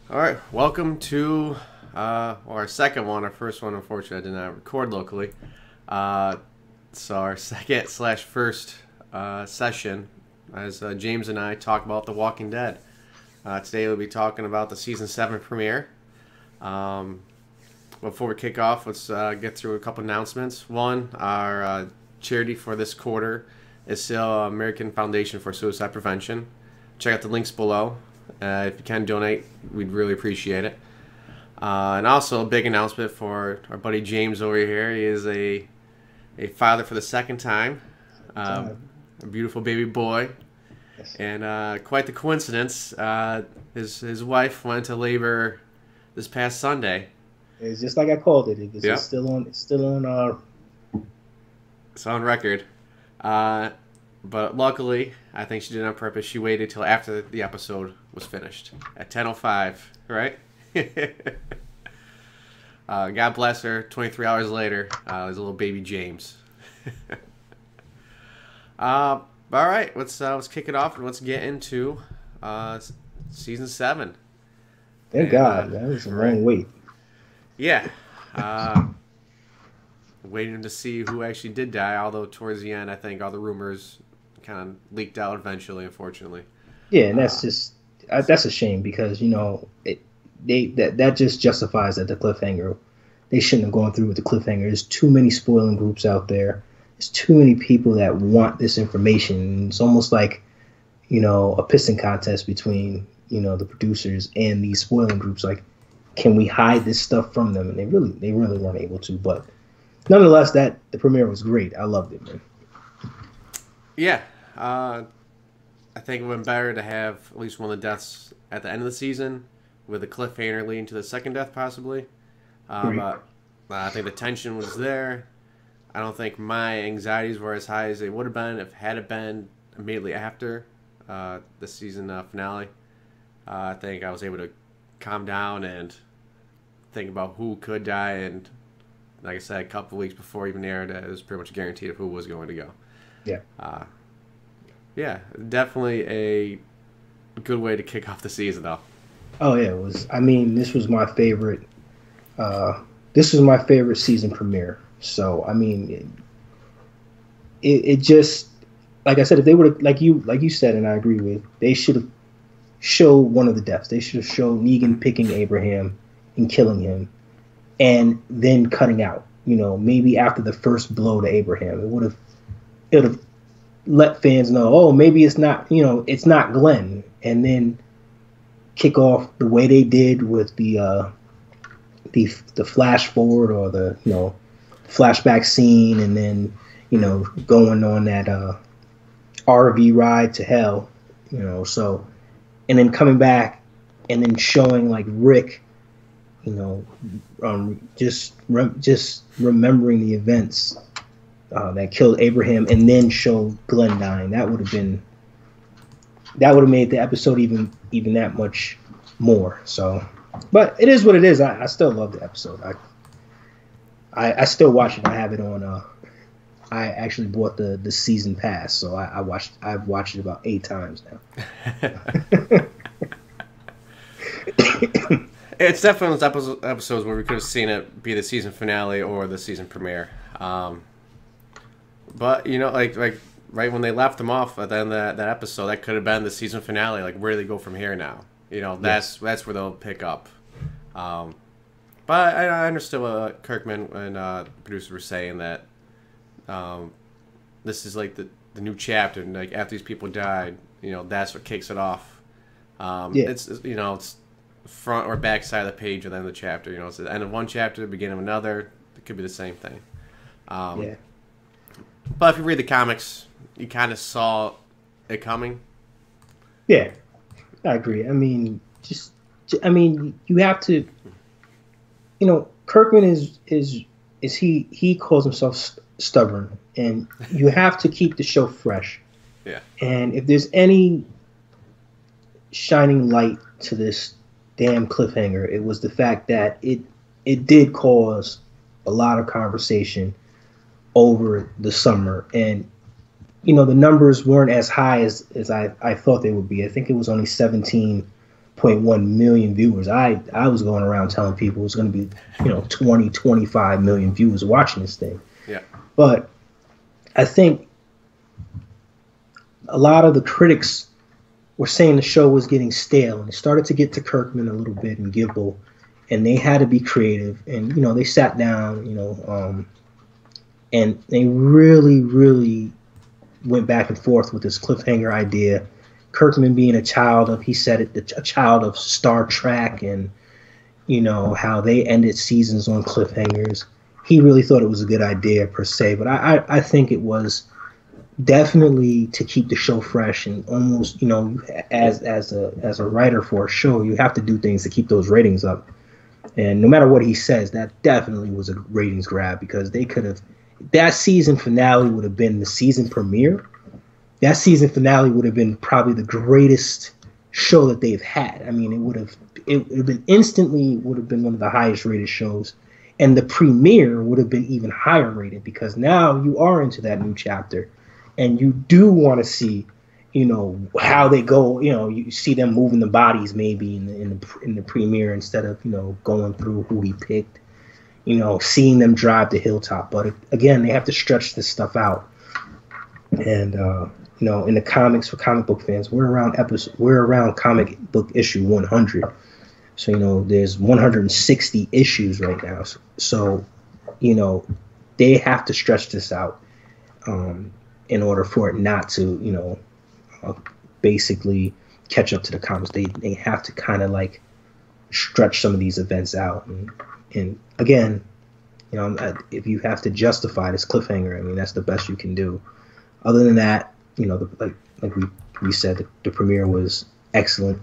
All right, welcome to our second one. Our first one, unfortunately, I did not record locally. So our second slash first session as James and I talk about The Walking Dead. Today we'll be talking about the season 7 premiere. Before we kick off, let's get through a couple announcements. One, our charity for this quarter is still American Foundation for Suicide Prevention. Check out the links below. If you can donate, we'd really appreciate it. And also a big announcement for our buddy James over here. He is a father for the second time. A beautiful baby boy. Yes. And quite the coincidence, his wife went into labor this past Sunday. It's just like I called it. It's Yep. still on. It's still on. It's on record. But luckily, I think she did it on purpose. She waited till after the episode was finished at 10:05, right? God bless her. 23 hours later, there's a little baby James. All right, let's kick it off and let's get into season 7. Thank God, that was a long wait. Yeah. Waiting to see who actually did die, although towards the end, I think all the rumors kind of leaked out eventually, unfortunately. Yeah, and that's that's a shame because that just justifies that the cliffhanger. They shouldn't have gone through with the cliffhanger. There's too many spoiling groups out there. There's too many people that want this information. It's almost like, a pissing contest between, the producers and these spoiling groups. Like, can we hide this stuff from them? And they really weren't able to. But nonetheless, the premiere was great. I loved it, man. Yeah. I think it would have been better to have at least one of the deaths at the end of the season with a cliffhanger leading to the second death, possibly. But I think the tension was there. I don't think my anxieties were as high as they would have been if had it been immediately after the season finale. I think I was able to calm down and think about who could die, and like I said, a couple of weeks before even aired, it was pretty much guaranteed of who was going to go. Yeah. Yeah, definitely a good way to kick off the season, though. Oh yeah, it was. I mean, this was my favorite. This was my favorite season premiere. So I mean, it just, like I said, if they would have, like you said, and I agree with, they should have showed one of the deaths. They should have showed Negan picking Abraham and killing him, and then cutting out. Maybe after the first blow to Abraham, it would have let fans know, oh, maybe it's not, it's not Glenn, and then kick off the way they did with the flash forward or the flashback scene, and then going on that RV ride to hell, so, and then coming back and then showing like Rick, just remembering the events that killed Abraham, and then show Glenn dying. That would have made the episode even that much more. So, but it is what it is. I still love the episode. I still watch it. I have it on. I actually bought the season pass, so I've watched it about 8 times now. It's definitely those episodes where we could have seen it be the season finale or the season premiere. But like right when they left them off at the end of that episode, that could have been the season finale. Like, where do they go from here now? That's where they'll pick up. But I understood what Kirkman and the producers were saying, that this is like the new chapter, and like after these people died, that's what kicks it off. It's front or back side of the page at the end of the chapter. It's the end of one chapter, the beginning of another. It could be the same thing. Yeah. But if you read the comics, you kind of saw it coming. Yeah, I agree. I mean, you have to. Kirkman is he calls himself stubborn, and you have to keep the show fresh. Yeah. And if there's any shining light to this damn cliffhanger, it was the fact that it did cause a lot of conversation over the summer, and the numbers weren't as high as I thought they would be. I think it was only 17 1.1 million viewers. I was going around telling people it's going to be, 20, 25 million viewers watching this thing. Yeah. But I think a lot of the critics were saying the show was getting stale, and it started to get to Kirkman a little bit and Gibble, and they had to be creative. And, they sat down, and they really, really went back and forth with this cliffhanger idea. Kirkman being a child of Star Trek, and how they ended seasons on cliffhangers. He really thought it was a good idea per se, but I think it was definitely to keep the show fresh, and almost as a writer for a show, you have to do things to keep those ratings up. And no matter what he says, that definitely was a ratings grab, because they could have, that season finale would have been the season premiere. That season finale would have been probably the greatest show that they've had. I mean, it would have been instantly would have been one of the highest rated shows, and the premiere would have been even higher rated, because now you are into that new chapter, and you do want to see, how they go. You see them moving the bodies maybe in the premiere instead of going through who he picked. Seeing them drive the hilltop. But again, they have to stretch this stuff out. And in the comics, for comic book fans, we're around comic book issue 100. So there's 160 issues right now. So they have to stretch this out in order for it not to basically catch up to the comics. They have to kind of like stretch some of these events out. And again, if you have to justify this cliffhanger, I mean, that's the best you can do. Other than that, like we said, the premiere was excellent.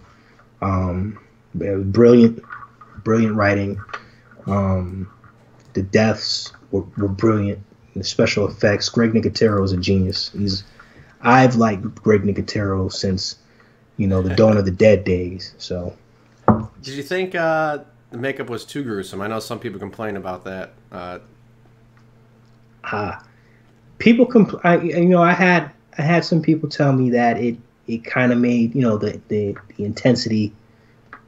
Brilliant writing. The deaths were brilliant. The special effects. Greg Nicotero is a genius. I've liked Greg Nicotero since the Dawn of the Dead days. So, did you think the makeup was too gruesome? I know some people complain about that. People I had some people tell me that it kind of made the intensity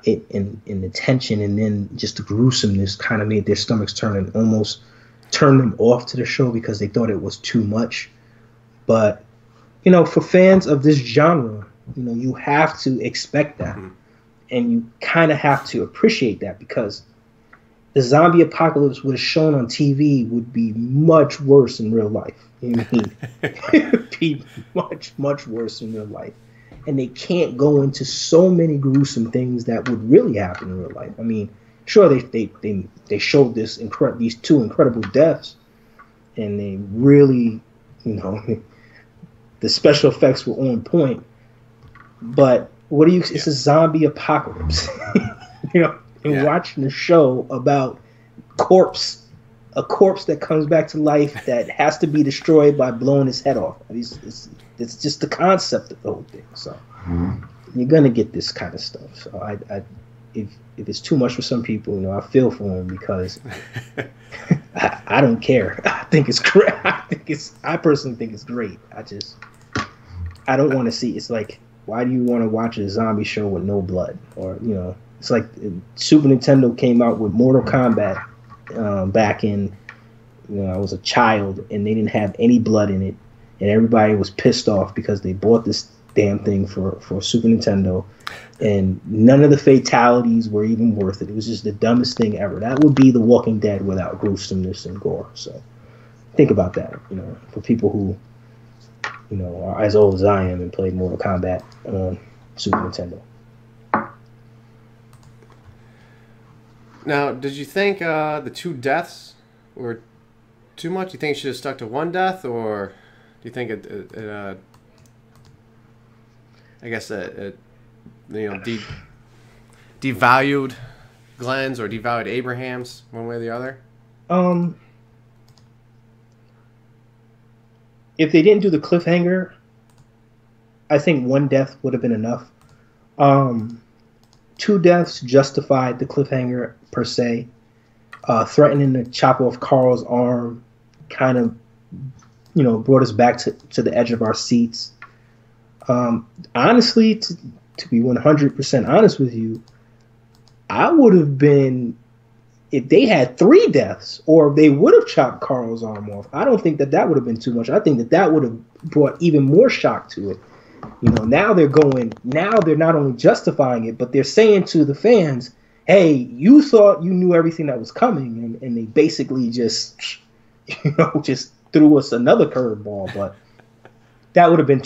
and the tension, and then just the gruesomeness kind of made their stomachs turn and almost turned them off to the show because they thought it was too much. But for fans of this genre, you have to expect that. Mm-hmm. And you kind of have to appreciate that, because the zombie apocalypse was shown on TV would be much worse in real life. It would be much, much worse in real life. And they can't go into so many gruesome things that would really happen in real life. I mean, sure, they showed these two incredible deaths, and they really, the special effects were on point. But it's a zombie apocalypse. Watching a show about a corpse that comes back to life that has to be destroyed by blowing his head off. It's just the concept of the whole thing. So you're gonna get this kind of stuff. So if it's too much for some people, I feel for them, because I don't care. I think it's great. I personally think it's great. I don't want to see. It's like, why do you want to watch a zombie show with no blood? Or it's like Super Nintendo came out with Mortal Kombat back in, I was a child, and they didn't have any blood in it, and everybody was pissed off because they bought this damn thing for Super Nintendo, and none of the fatalities were even worth it. It was just the dumbest thing ever. That would be The Walking Dead without gruesomeness and gore. So think about that, for people who, are as old as I am and played Mortal Kombat on Super Nintendo. Now, did you think the two deaths were too much? Do you think it should have stuck to one death, or do you think it devalued Glenn's or devalued Abraham's one way or the other? If they didn't do the cliffhanger, I think one death would have been enough. Two deaths justified the cliffhanger per se. Threatening to chop off Carl's arm kind of, brought us back to the edge of our seats. Honestly, to be 100% honest with you, I would have been, if they had 3 deaths, or if they would have chopped Carl's arm off, I don't think that would have been too much. I think that would have brought even more shock to it. Now they're not only justifying it, but they're saying to the fans, hey, you thought you knew everything that was coming, and they basically just, just threw us another curveball. But that would have been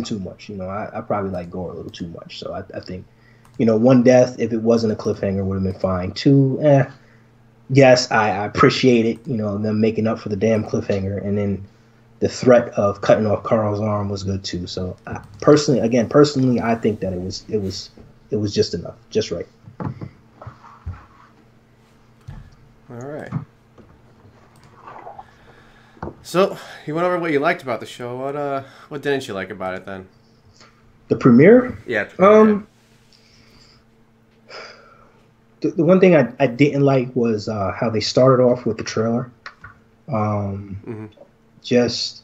too much. I probably like Gore a little too much. So I think, 1 death, if it wasn't a cliffhanger, would have been fine. 2, yes, I appreciate it, them making up for the damn cliffhanger, and then the threat of cutting off Carl's arm was good too. So personally, I think that it was just enough, just right. All right. So you went over what you liked about the show. What didn't you like about it then? The premiere? Yeah. The one thing I didn't like was how they started off with the trailer. Just,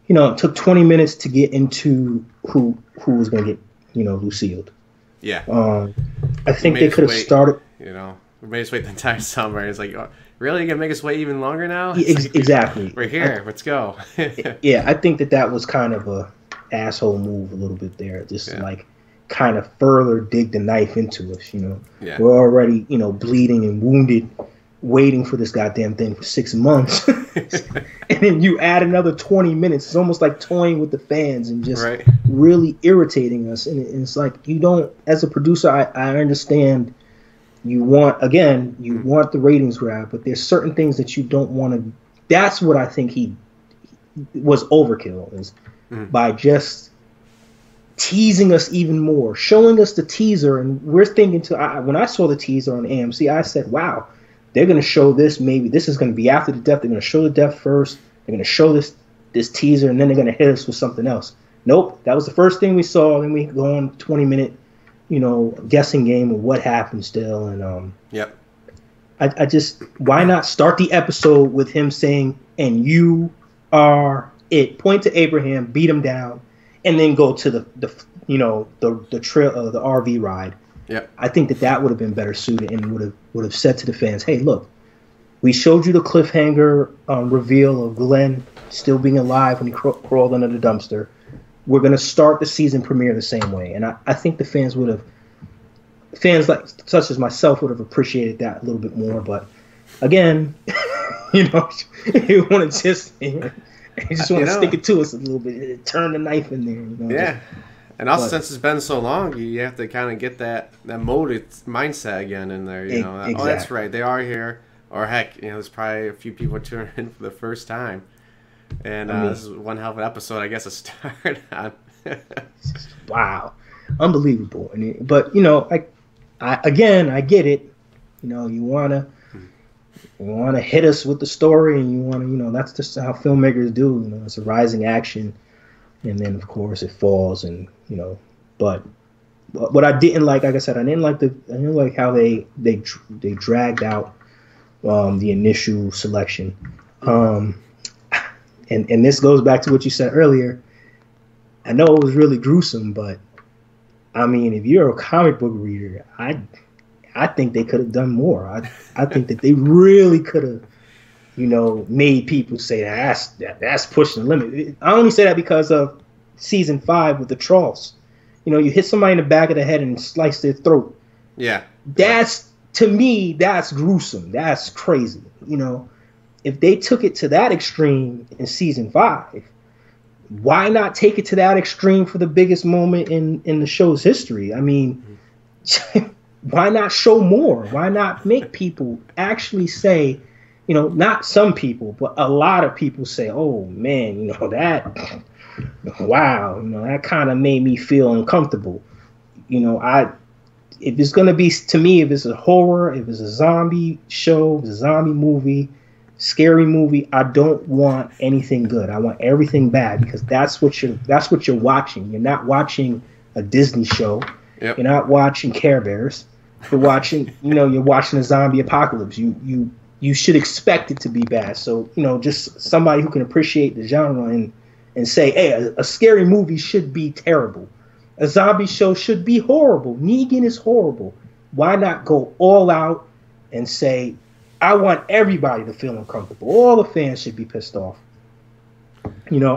it took 20 minutes to get into who was going to get, Lucille. Yeah. I think they could have started. We made us wait the entire summer. It's like, oh, really? You're going to make us wait even longer now? Exactly. We're here. Let's go. Yeah, I think that was kind of a asshole move a little bit there. Just kind of further dig the knife into us, Yeah. We're already, bleeding and wounded, waiting for this goddamn thing for 6 months. And then you add another 20 minutes. It's almost like toying with the fans and just really irritating us. And it's like, you don't, as a producer, I understand you want the ratings grab, but there's certain things that you don't want to. That's what I think he was overkill, is by just teasing us even more, showing us the teaser. And we're thinking when I saw the teaser on AMC, I said, wow, they're going to show this. Maybe this is going to be after the death. They're going to show the death first. They're going to show this teaser, and then they're going to hit us with something else. Nope. That was the first thing we saw. Then we go on 20-minute, guessing game of what happened still. And yep. I just, why not start the episode with him saying, and you are it. Point to Abraham, beat him down, and then go to the trail, the RV ride. Yep. I think that would have been better suited, and would have said to the fans, hey, look, we showed you the cliffhanger reveal of Glenn still being alive when he crawled under the dumpster. We're going to start the season premiere the same way. And I think the fans like such as myself would have appreciated that a little bit more. But again, you want to just want to stick it to us a little bit, turn the knife in there. Yeah. And also, since it's been so long, you have to kind of get that mindset again in there. Exactly. Oh, that's right, they are here. Or heck, there's probably a few people tuning in for the first time. And this is one hell of an episode, I guess, to start on. Wow, unbelievable. But I get it. You wanna hit us with the story, and you wanna, that's just how filmmakers do. It's a rising action, and then of course it falls, and But what I didn't like I said, I didn't like how they dragged out the initial selection. And this goes back to what you said earlier. I know it was really gruesome, but I mean, if you're a comic book reader, I think they could have done more. I think that they really could have, made people say that's pushing the limit. I only say that because of season 5 with the Trolls. You hit somebody in the back of the head and slice their throat. Yeah. To me, that's gruesome. That's crazy. If they took it to that extreme in season 5, why not take it to that extreme for the biggest moment in the show's history? I mean, why not show more? Why not make people actually say, not some people, but a lot of people say, oh man, that, wow, that kind of made me feel uncomfortable. If it's going to be, to me, if it's a horror, if it's a zombie show, a zombie movie, scary movie, I don't want anything good. I want everything bad, because that's what you're watching. You're not watching a Disney show. Yep. You're not watching Care Bears. You're watching, you're watching a zombie apocalypse. You should expect it to be bad. So, just somebody who can appreciate the genre and say, hey, a scary movie should be terrible. A zombie show should be horrible. Negan is horrible. Why not go all out and say, I want everybody to feel uncomfortable. All the fans should be pissed off,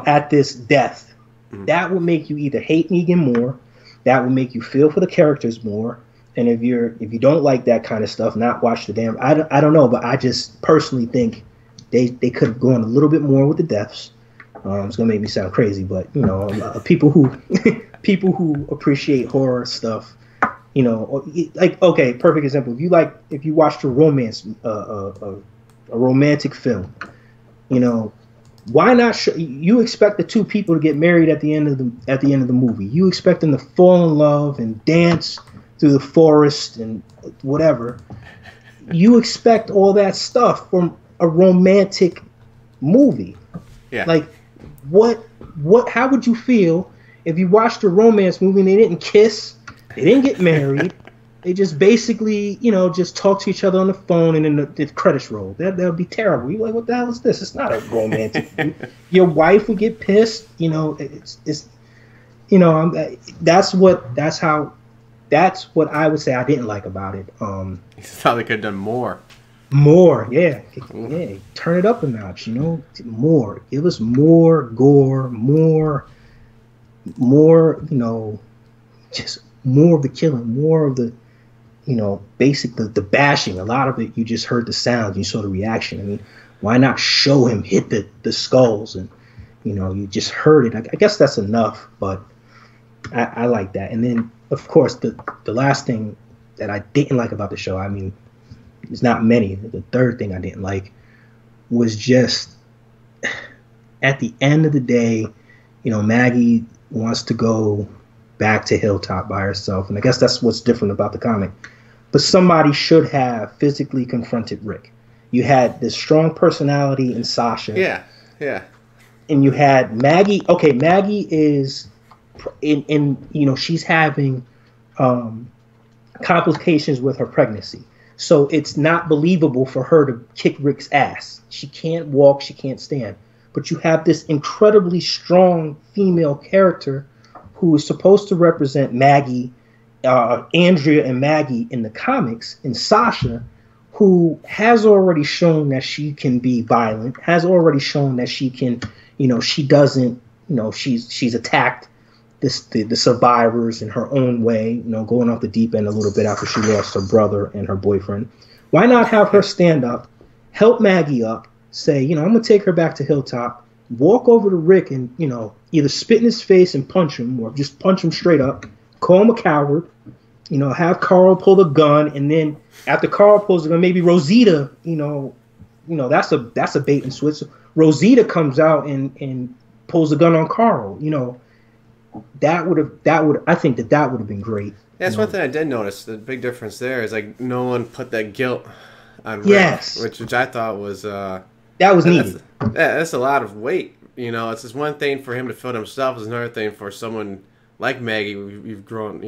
at this death. Mm-hmm. That would make you either hate Negan more, that would make you feel for the characters more. And if you don't like that kind of stuff, not watch the damn. I don't know, but I just personally think they could have gone a little bit more with the deaths. It's gonna make me sound crazy, but people who appreciate horror stuff, like, okay, perfect example. If you watched a romance, a romantic film, why not? You expect the two people to get married at the end of the movie. You expect them to fall in love and dance through the forest and whatever. You expect all that stuff from a romantic movie. Yeah. Like, how would you feel if you watched a romance movie and they didn't kiss, they didn't get married, they just basically, just talk to each other on the phone and then the credits roll? That would be terrible. You're like, what the hell is this? It's not a romantic movie. Your wife would get pissed. That's what I would say I didn't like about it. You thought they could have done more. More, yeah. Turn it up a notch, more. Give us more gore, more, just more of the killing, more of the, basic, the bashing. A lot of it, you just heard the sound, you saw the reaction. I mean, why not show him hit the skulls and, you just heard it. I guess that's enough, but I like that. And then, of course, the last thing that I didn't like about the show, I mean, there's not many. The third thing I didn't like was just at the end of the day, Maggie wants to go back to Hilltop by herself. And I guess that's what's different about the comic. But somebody should have physically confronted Rick. You had this strong personality in Sasha. Yeah. And you had Maggie. Okay, Maggie is she's having complications with her pregnancy. So it's not believable for her to kick Rick's ass. She can't walk, she can't stand. But you have this incredibly strong female character who is supposed to represent Maggie, Andrea and Maggie in the comics, in Sasha, who has already shown that she can be violent, has already shown that she can, she doesn't, she's attacked the survivors in her own way, going off the deep end a little bit after she lost her brother and her boyfriend. Why not have her stand up, help Maggie up, say, I'm going to take her back to Hilltop, walk over to Rick and, either spit in his face and punch him or just punch him straight up, call him a coward, have Carl pull the gun, and then after Carl pulls the gun, maybe Rosita, that's a bait and switch. So Rosita comes out and pulls the gun on Carl, I think that would have been great. That's one thing I did notice. The big difference there is like no one put that guilt on Rick, yes, which I thought was that was needed. That's a lot of weight. It's just one thing for him to feel it himself. It's another thing for someone like Maggie, we've grown,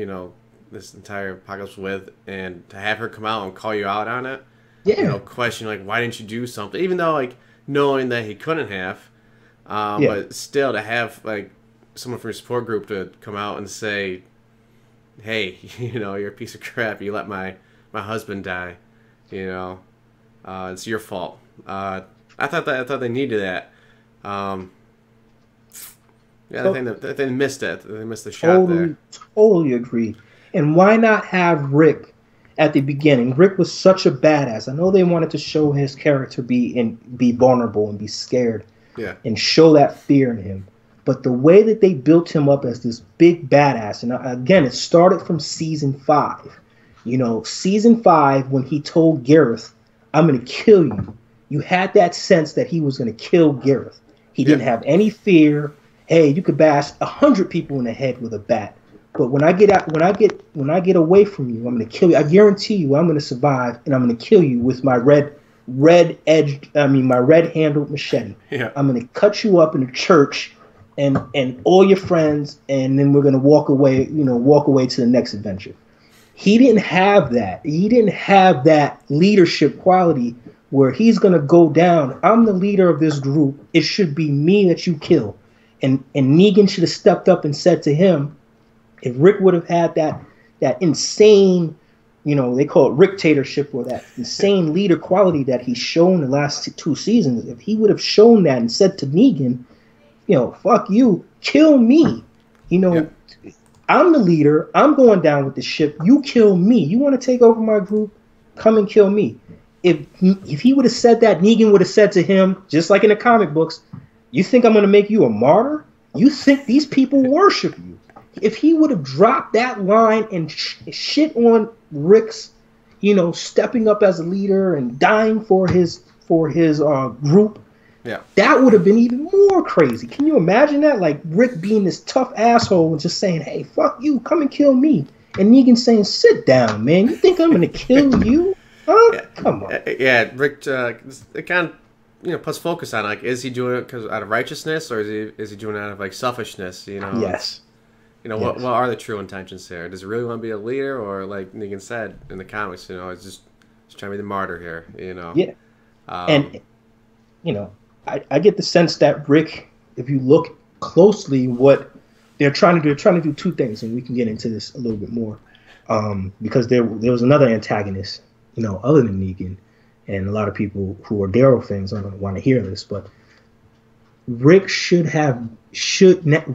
this entire apocalypse with, and to have her come out and call you out on it. Yeah. Question like, why didn't you do something? Even though like knowing that he couldn't have, but still to have like someone from your support group to come out and say, hey, you're a piece of crap. You let my husband die. It's your fault. I thought they needed that. I think that they missed it. They missed the shot there. Totally agree. And why not have Rick at the beginning? Rick was such a badass. I know they wanted to show his character be vulnerable and be scared. Yeah. And show that fear in him. But the way that they built him up as this big badass, and again, it started from season 5. Season 5, when he told Gareth, I'm going to kill you, you had that sense that he was going to kill Gareth. He didn't have any fear. Hey, you could bash 100 people in the head with a bat. But when I get away from you, I'm going to kill you. I guarantee you I'm going to survive, and I'm going to kill you with my my red-handled machete. Yeah. I'm going to cut you up in a church and all your friends, and then we're going to walk away to the next adventure. He didn't have that. He didn't have that leadership quality where he's going to go down. I'm the leader of this group. It should be me that you kill. And Negan should have stepped up and said to him, If Rick would have had that insane, they call it Ricktatorship, or that insane leader quality that he's shown the last 2 seasons, if he would have shown that and said to Negan, fuck you, kill me, I'm the leader, I'm going down with the ship, you kill me, you want to take over my group, come and kill me. If he would have said that, Negan would have said to him, just like in the comic books, you think I'm going to make you a martyr? You think these people worship you? If he would have dropped that line and shit on Rick's, stepping up as a leader and dying for his group, that would have been even more crazy. Can you imagine that? Like Rick being this tough asshole and just saying, "Hey, fuck you, come and kill me," and Negan saying, "Sit down, man. You think I'm gonna kill you? Huh? Yeah. Come on." Yeah, Rick. It kind of puts focus on like, is he doing it out of righteousness, or is he doing it out of like selfishness? Yes. What are the true intentions here? Does he really want to be a leader, or like Negan said in the comics, it's just trying to be the martyr here, Yeah. And I get the sense that Rick, if you look closely, what they're trying to do 2 things, and we can get into this a little bit more, because there was another antagonist, other than Negan, and a lot of people who are Daryl fans aren't going to want to hear this, but Rick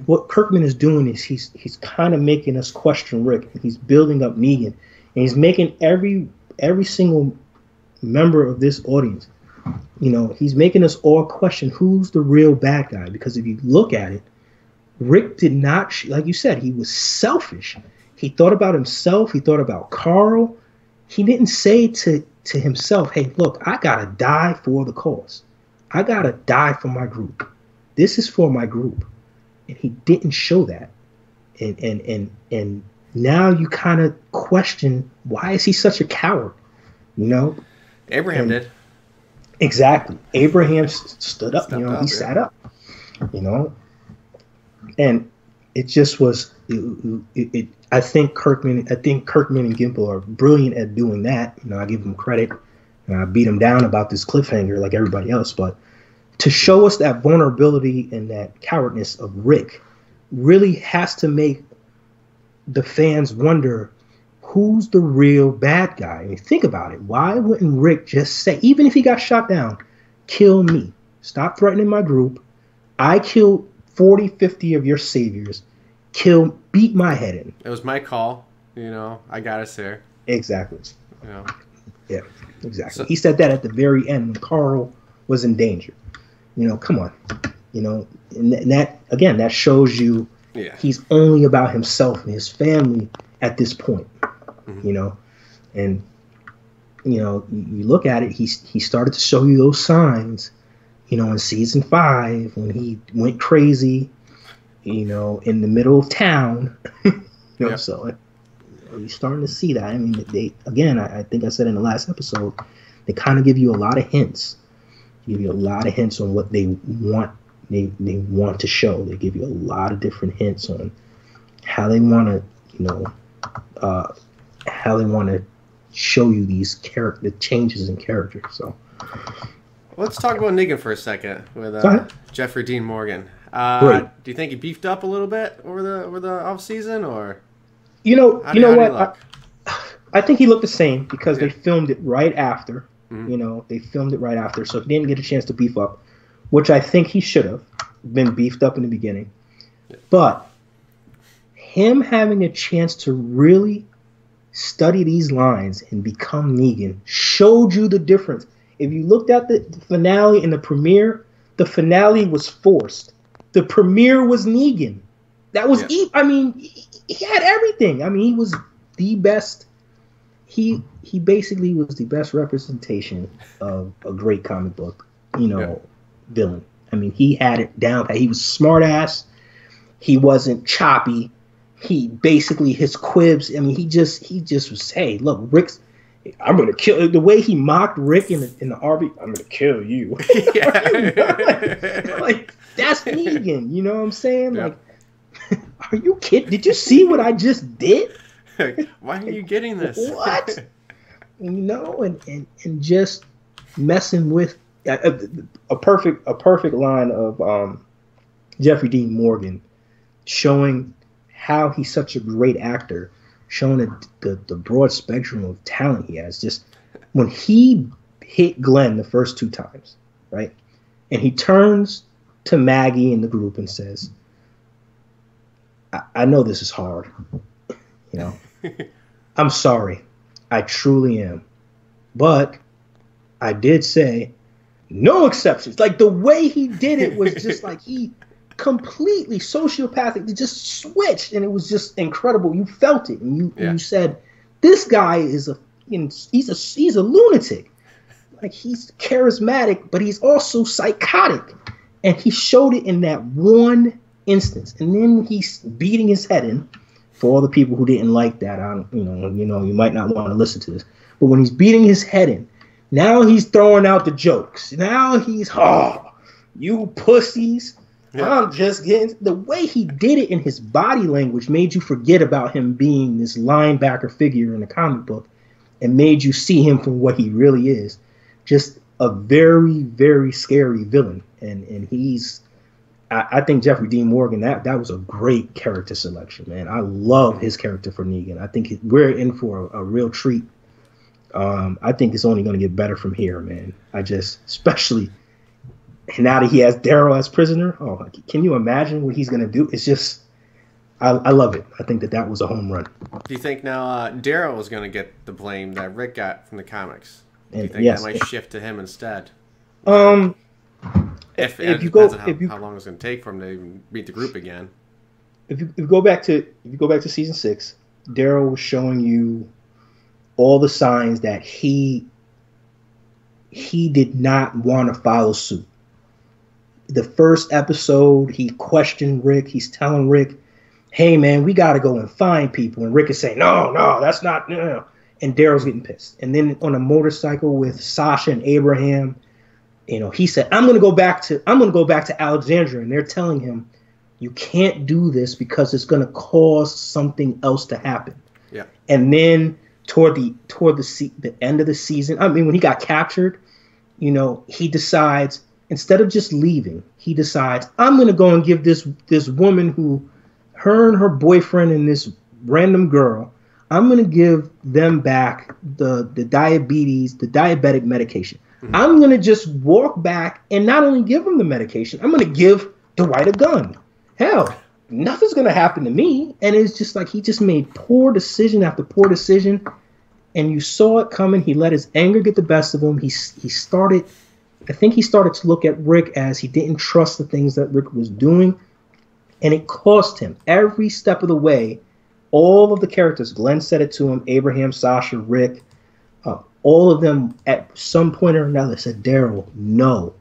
what Kirkman is doing is he's kind of making us question Rick, and he's building up Negan, and he's making every single member of this audience, he's making us all question who's the real bad guy, because if you look at it, Rick did not, like you said, he was selfish. He thought about himself. He thought about Carl. He didn't say to himself, "Hey, look, I gotta die for the cause. I gotta die for my group. This is for my group." And he didn't show that. And now you kind of question, why is he such a coward? Abraham did. Exactly. Abraham stood up. He sat up. And it just was. I think Kirkman and Gimple are brilliant at doing that. I give them credit, and I beat them down about this cliffhanger like everybody else. But to show us that vulnerability and that cowardness of Rick really has to make the fans wonder, who's the real bad guy? I mean, think about it. Why wouldn't Rick just say, even if he got shot down, kill me? Stop threatening my group. I killed 40, 50 of your saviors. Beat my head in. It was my call. I got us there. Exactly. Yeah, exactly. So, he said that at the very end when Carl was in danger. Come on. And that, again, that shows you he's only about himself and his family at this point. Mm-hmm. And you look at it, he started to show you those signs, in season 5 when he went crazy, in the middle of town. So you're starting to see that. I mean, I think I said in the last episode, they kind of give you a lot of hints. Give you a lot of hints on what they want. They want to show. They give you a lot of different hints on how they want to, how they want to show you the changes in character. So let's talk about Negan for a second with Jeffrey Dean Morgan. Great. Do you think he beefed up a little bit over the off season, or what? I think he looked the same because they filmed it right after. Mm-hmm. They filmed it right after, so he didn't get a chance to beef up, which I think he should have been beefed up in the beginning. Yeah. But him having a chance to really study these lines and become Negan showed you the difference. If you looked at the finale and the premiere, the finale was forced. The premiere was Negan. That was, I mean, he had everything. I mean, he was the best. He basically was the best representation of a great comic book, villain. I mean, he had it down. He was smart ass. He wasn't choppy. He basically, his quibs. I mean, he just was, hey, look, I'm gonna kill. The way he mocked Rick in the RV, I'm gonna kill you. like that's Negan. You know what I'm saying? Yeah. Like, are you kidding? Did you see what I just did? Why are you getting this? What? And just messing with a perfect line of Jeffrey Dean Morgan showing how he's such a great actor, showing the broad spectrum of talent he has. Just when he hit Glenn the first 2 times, right? And he turns to Maggie in the group and says, I know this is hard, you know. I'm sorry. I truly am. But I did say no exceptions. Like, the way he did it was just like he completely sociopathic. He just switched, and it was just incredible. You felt it, and you said, this guy is he's a lunatic. Like, he's charismatic, but he's also psychotic. And he showed it in that one instance. And then he's beating his head in. For all the people who didn't like that, you might not want to listen to this. But when he's beating his head in, now he's throwing out the jokes. Now he's, you pussies. Yeah. I'm just getting... The way he did it in his body language made you forget about him being this linebacker figure in a comic book and made you see him for what he really is. Just a very, very scary villain. And he's... I think Jeffrey Dean Morgan, that was a great character selection, man. I love his character for Negan. I think we're in for a real treat. I think it's only going to get better from here, man. Especially now that he has Daryl as prisoner. Oh, can you imagine what he's going to do? It's just, I love it. I think that was a home run. Do you think now Daryl is going to get the blame that Rick got from the comics? Do you think that might shift to him instead? If you go, how long it's going to take for him to even meet the group again. If you go back to season 6, Daryl was showing you all the signs that he did not want to follow suit. The first episode, he questioned Rick. He's telling Rick, "Hey man, we got to go and find people." And Rick is saying, "No, that's not." No. And Daryl's getting pissed. And then on a motorcycle with Sasha and Abraham. He said, I'm going to go back to Alexandria. And they're telling him, you can't do this because it's going to cause something else to happen. Yeah. And then toward the end of the season, I mean, when he got captured, he decides, instead of just leaving, he decides, I'm going to go and give this woman who, her and her boyfriend and this random girl, I'm going to give them back the diabetic medication. I'm going to just walk back and not only give him the medication, I'm going to give Dwight a gun. Hell, nothing's going to happen to me. And it's just like he just made poor decision after poor decision. And you saw it coming. He let his anger get the best of him. I think he started to look at Rick as he didn't trust the things that Rick was doing. And it cost him every step of the way. All of the characters, Glenn said it to him, Abraham, Sasha, Rick, all of them at some point or another said, Daryl, no.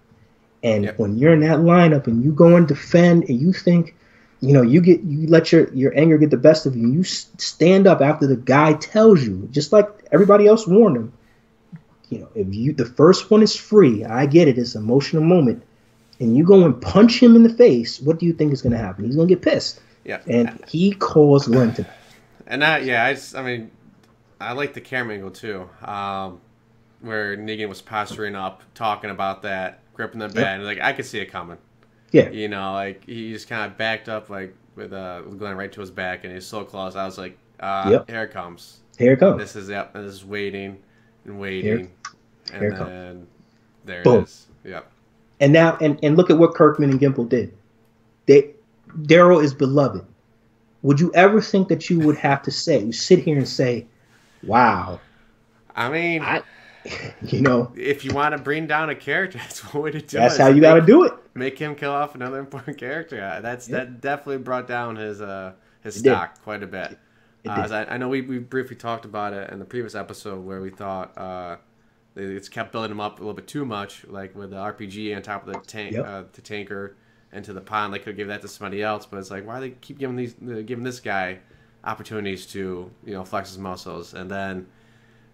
And when you're in that lineup and you go and defend and you think, you let your anger get the best of you, you stand up after the guy tells you, just like everybody else warned him, if the first one is free, I get it, it's an emotional moment, and you go and punch him in the face, what do you think is going to happen? He's going to get pissed. Yeah. And he caused Glenn to. And I like the camera angle too, where Negan was posturing up, talking about that, gripping the bed, and I could see it coming. Yeah. He just kind of backed up, with Glenn right to his back, and he's so close. I was like, here it comes. Here it comes. This is waiting and waiting, and then there Boom. It is. Yep. And now, and look at what Kirkman and Gimple did. Daryl is beloved. Would you ever think that you would have to sit here and say, wow. I mean, if you want to bring down a character, that's one way to do it. That's how you got to do it. Make him kill off another important character. That definitely brought down his stock quite a bit. I know we briefly talked about it in the previous episode where we thought it's kept building him up a little bit too much, like with the RPG on top of the tanker into the pond. They could give that to somebody else, but it's like, why do they keep giving this guy opportunities to flex his muscles? And then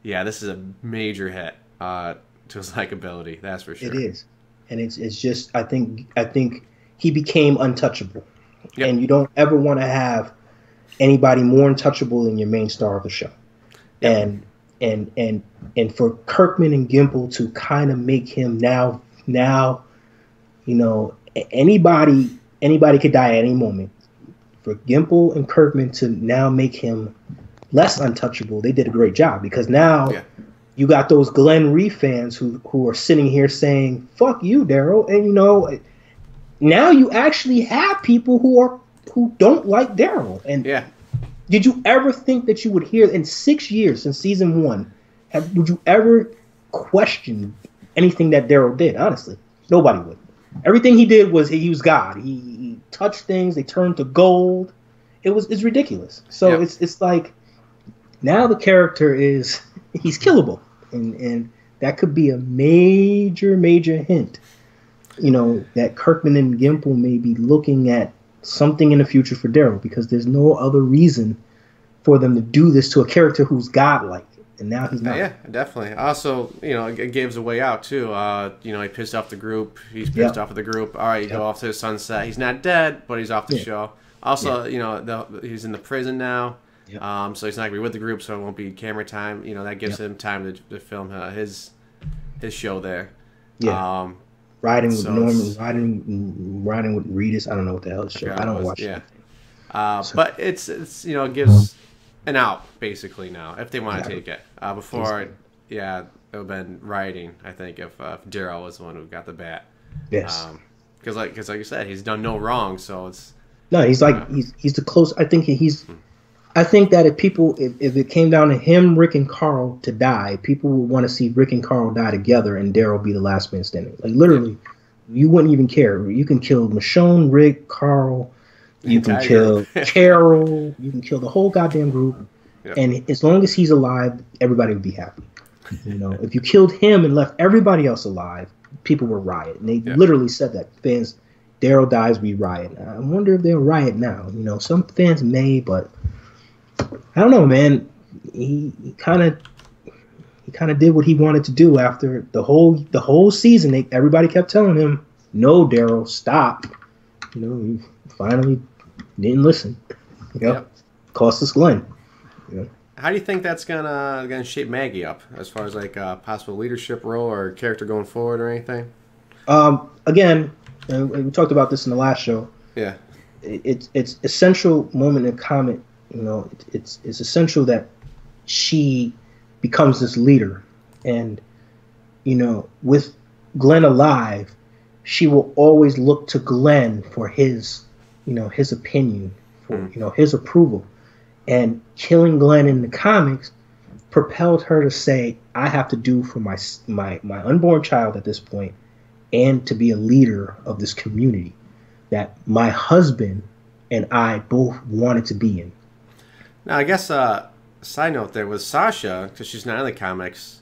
this is a major hit to his likability, that's for sure. It is. And it's just I think he became untouchable. Yep. And you don't ever want to have anybody more untouchable than your main star of the show. Yep. And for Kirkman and Gimple to kind of make him now anybody could die at any moment. for Gimple and Kirkman to now make him less untouchable, they did a great job, because now you got those Glenn Reef fans who are sitting here saying, fuck you, Daryl. And, you know, now you actually have people who don't like Daryl. And did you ever think that you would hear in 6 years since season 1, would you ever question anything that Daryl did? Honestly, nobody would. Everything he did was he was God. He touched things, they turned to gold. It's ridiculous. So it's like now the character he's killable, and that could be a major hint, you know, that Kirkman and Gimple may be looking at something in the future for Daryl, because there's no other reason for them to do this to a character who's godlike, and now he's not. Yeah, definitely. Also, you know, it gives a way out too. You know, he pissed off the group. He's pissed off with the group. All right, you go off to the sunset. He's not dead, but he's off the show. Also, you know, he's in the prison now. So he's not gonna be with the group, so it won't be camera time. You know, that gives him time to film his show there. Riding with Norman, riding with Regis. I don't know what the hell is show. I don't watch it. But it's you know, it gives an out basically now if they want to take it. Before, it would have been rioting. I think if Daryl was the one who got the bat. Yes. Because like you said, he's done no wrong, so it's. No, he's like he's the close. I think I think that if it came down to him, Rick, and Carl to die, people would want to see Rick and Carl die together, and Daryl be the last man standing. Like literally, you wouldn't even care. You can kill Michonne, Rick, Carl. You can kill Carol. You can kill the whole goddamn group, and as long as he's alive, everybody would be happy. You know, if you killed him and left everybody else alive, people would riot, and they literally said that fans. Daryl dies, we riot. I wonder if they'll riot now. You know, some fans may, but I don't know, man. He kind of did what he wanted to do after the whole season. Everybody kept telling him, "No, Daryl, stop." You know, he finally didn't listen. Cost us Glenn. You know? How do you think that's gonna shape Maggie up as far as like a possible leadership role or character going forward or anything? Again. We talked about this in the last show. Yeah, it's essential moment in comic. You know, it's essential that she becomes this leader, and you know, with Glenn alive, she will always look to Glenn for his opinion, for his approval, and killing Glenn in the comics propelled her to say, "I have to do for my unborn child at this point." And to be a leader of this community that my husband and I both wanted to be in. Now, I guess side note there was Sasha, because she's not in the comics.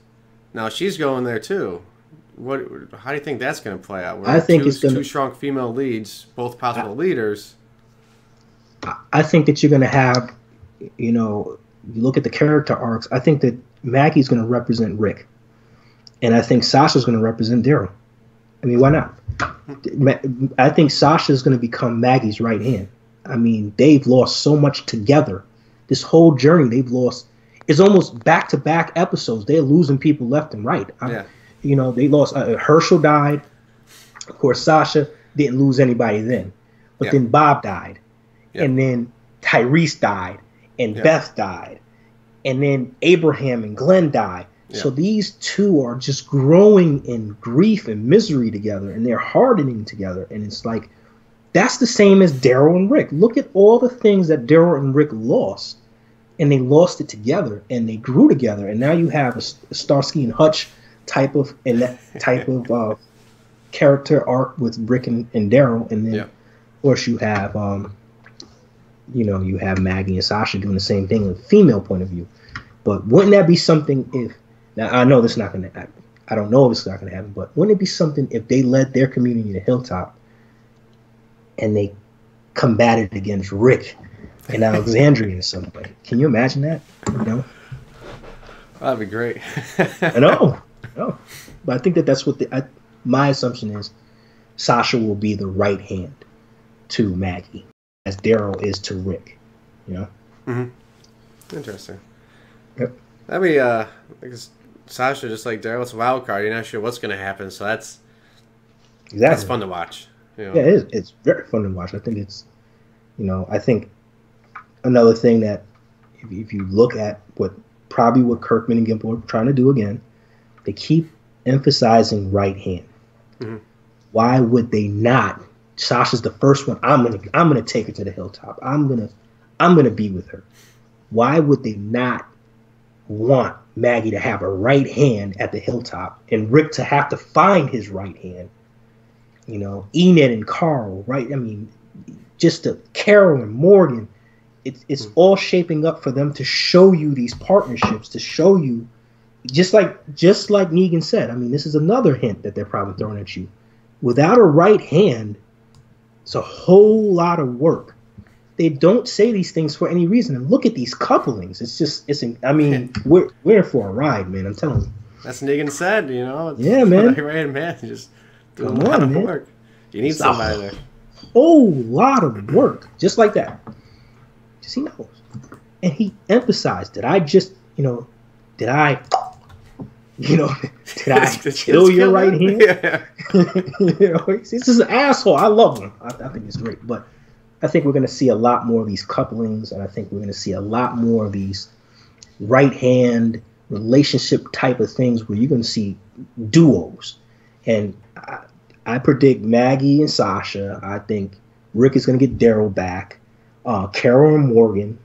Now she's going there too. How do you think that's going to play out? I think it's two strong female leads, both possible leaders. I think that you're going to have, you know, you look at the character arcs. I think that Maggie's going to represent Rick, and I think Sasha's going to represent Daryl. I mean, why not? I think Sasha's going to become Maggie's right hand. I mean, they've lost so much together. This whole journey they've lost. It's almost back-to-back episodes. They're losing people left and right. You know, they lost. Herschel died. Of course, Sasha didn't lose anybody then. But then Bob died. And then Tyrese died. And Beth died. And then Abraham and Glenn died. So these two are just growing in grief and misery together, and they're hardening together. And it's like, that's the same as Daryl and Rick. Look at all the things that Daryl and Rick lost, and they lost it together, and they grew together. And now you have a Starsky and Hutch type of character arc with Rick and Daryl, and then of course you have you have Maggie and Sasha doing the same thing in a female point of view. But wouldn't that be something if? Now, I know this is not going to happen. I don't know if it's not going to happen, but wouldn't it be something if they led their community to Hilltop and they combated against Rick in Alexandria in some way? Can you imagine that? You know? That'd be great. I know. But I think that's what my assumption is. Sasha will be the right hand to Maggie, as Daryl is to Rick. You know? Mm-hmm. Interesting. Yep. That'd be because Sasha, just like Daryl, it's a wild card. You're not sure what's going to happen, so that's fun to watch. You know? Yeah, it is. It's very fun to watch. I think I think another thing that if you look at what Kirkman and Gimple are trying to do again, they keep emphasizing right hand. Mm-hmm. Why would they not? Sasha's the first one. I'm gonna take her to the hilltop. I'm gonna be with her. Why would they not want Maggie to have a right hand at the hilltop and Rick to have to find his right hand? Enid and Carl, right? I mean, just Carol and Morgan. It's all shaping up for them to show you these partnerships, to show you, just like Negan said. I mean, this is another hint that they're probably throwing at you. Without a right hand, it's a whole lot of work. They don't say these things for any reason. And look at these couplings. We're in for a ride, man. I'm telling you. That's Negan said, Yeah, man. Right, man. Just doing a lot of work. You need somebody there. Whole lot of work, just like that. Just he knows, and he emphasized that did I kill your right hand? Yeah. This is an asshole. I love him. I think it's great, but I think we're going to see a lot more of these couplings, and I think we're going to see a lot more of these right hand relationship type of things where you're going to see duos. And I predict Maggie and Sasha. I think Rick is going to get Daryl back. Carol and Morgan.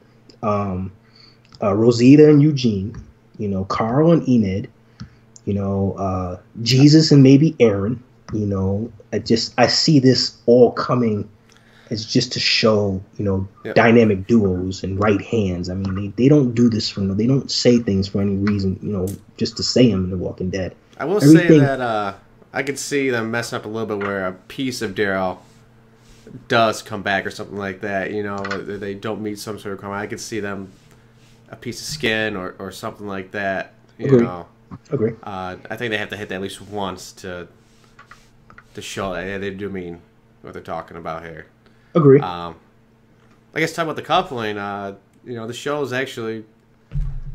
Rosita and Eugene. Carl and Enid. Jesus and maybe Aaron. I see this all coming as just to show, dynamic duos and right hands. I mean, they don't do this they don't say things for any reason, just to say them in The Walking Dead. I will say that I could see them messing up a little bit where a piece of Daryl does come back or something like that. They don't meet some sort of crime. I could see them a piece of skin or something like that. Agree. I think they have to hit that at least once to show that they do mean what they're talking about here. Agree. I guess talking about the coupling, the show is actually,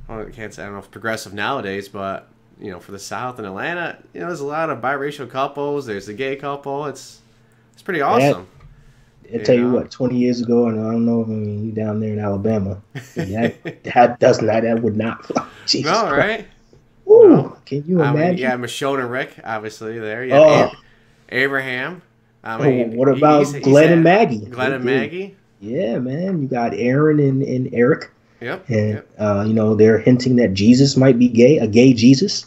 I don't know if it's progressive nowadays, but for the South and Atlanta, there's a lot of biracial couples. There's a gay couple. It's pretty awesome. I tell you what, 20 years ago, and I don't know, you down there in Alabama, that would not fly. Jesus no, Christ. Right? Ooh, no. Can you imagine? Michonne and Rick, obviously there. Abraham. What about Glenn and Maggie? Glenn and Maggie? Yeah, man. You got Aaron and Eric. Yep. And, they're hinting that Jesus might be gay, a gay Jesus.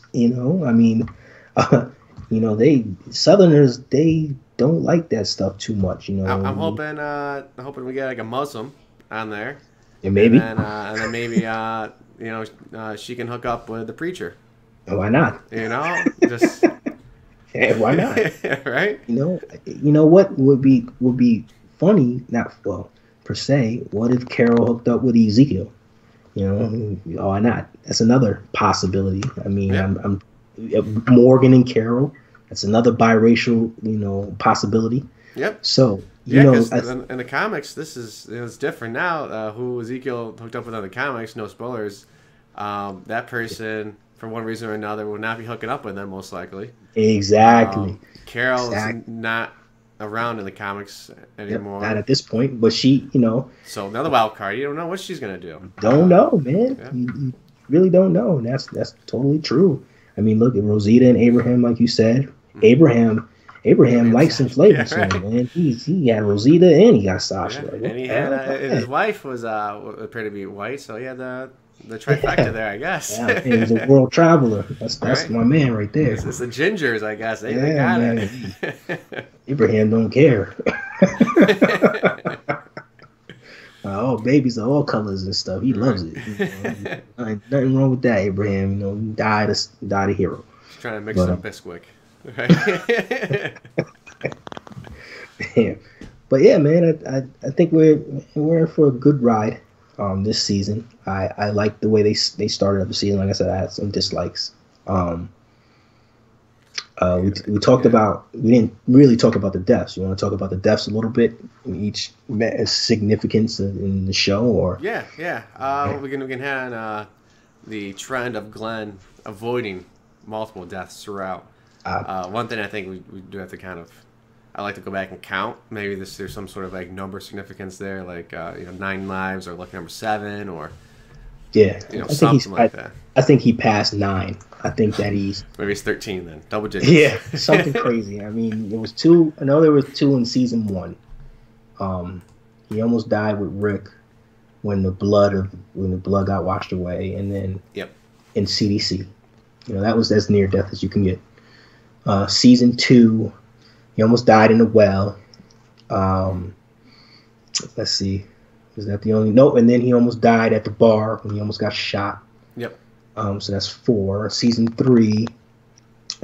Southerners, they don't like that stuff too much. I'm hoping we get like a Muslim on there. Yeah, maybe. And then maybe, she can hook up with the preacher. Why not? Just... Yeah, why not? Right? What would be funny? Not per se. What if Carol hooked up with Ezekiel? Why not? That's another possibility. I mean, yeah. I'm Morgan and Carol. That's another biracial, possibility. Yep. So because in the comics, this is it's different now. Who Ezekiel hooked up with in the comics? No spoilers. That person, for one reason or another, will not be hooking up with them most likely. Exactly. Carol is not around in the comics anymore. Not at this point, but she, So another wild card. You don't know what she's gonna do. Don't know, man. Yeah. You really don't know, and that's totally true. I mean, look at Rosita and Abraham, like you said. Abraham likes some flavors, man. He had Rosita and he got Sasha. Yeah. And he had his wife was appeared to be white, so he had the trifecta there, I guess. Yeah, he was a world traveler. That's right. My man right there. It's the gingers, I guess. They got it. Abraham don't care. Babies are all colors and stuff. He loves it. Ain't nothing wrong with that, Abraham. He died a hero. He's trying to mix some Bisquick. Right? Yeah. But yeah, man, I think we're in for a good ride this season. I like the way they started up the season. Like I said, I had some dislikes. We talked about, we didn't really talk about the deaths. You want to talk about the deaths a little bit, each significance in the show, or? Yeah. We can have the trend of Glenn avoiding multiple deaths throughout. One thing I think we do have to kind of I like to go back and count. Maybe there's some sort of like number significance there, like 9 lives or lucky number 7 or Yeah, something like that. I think he passed 9. I think that he's maybe it's 13 then, double digits. Yeah, something crazy. I mean, there was 2. I know there was 2 in season 1. He almost died with Rick when the blood got washed away, and then in CDC, that was as near death as you can get. Season 2, he almost died in a well. Let's see, was that the only? Nope. And then he almost died at the bar when he almost got shot. Yep. So that's 4. Season 3,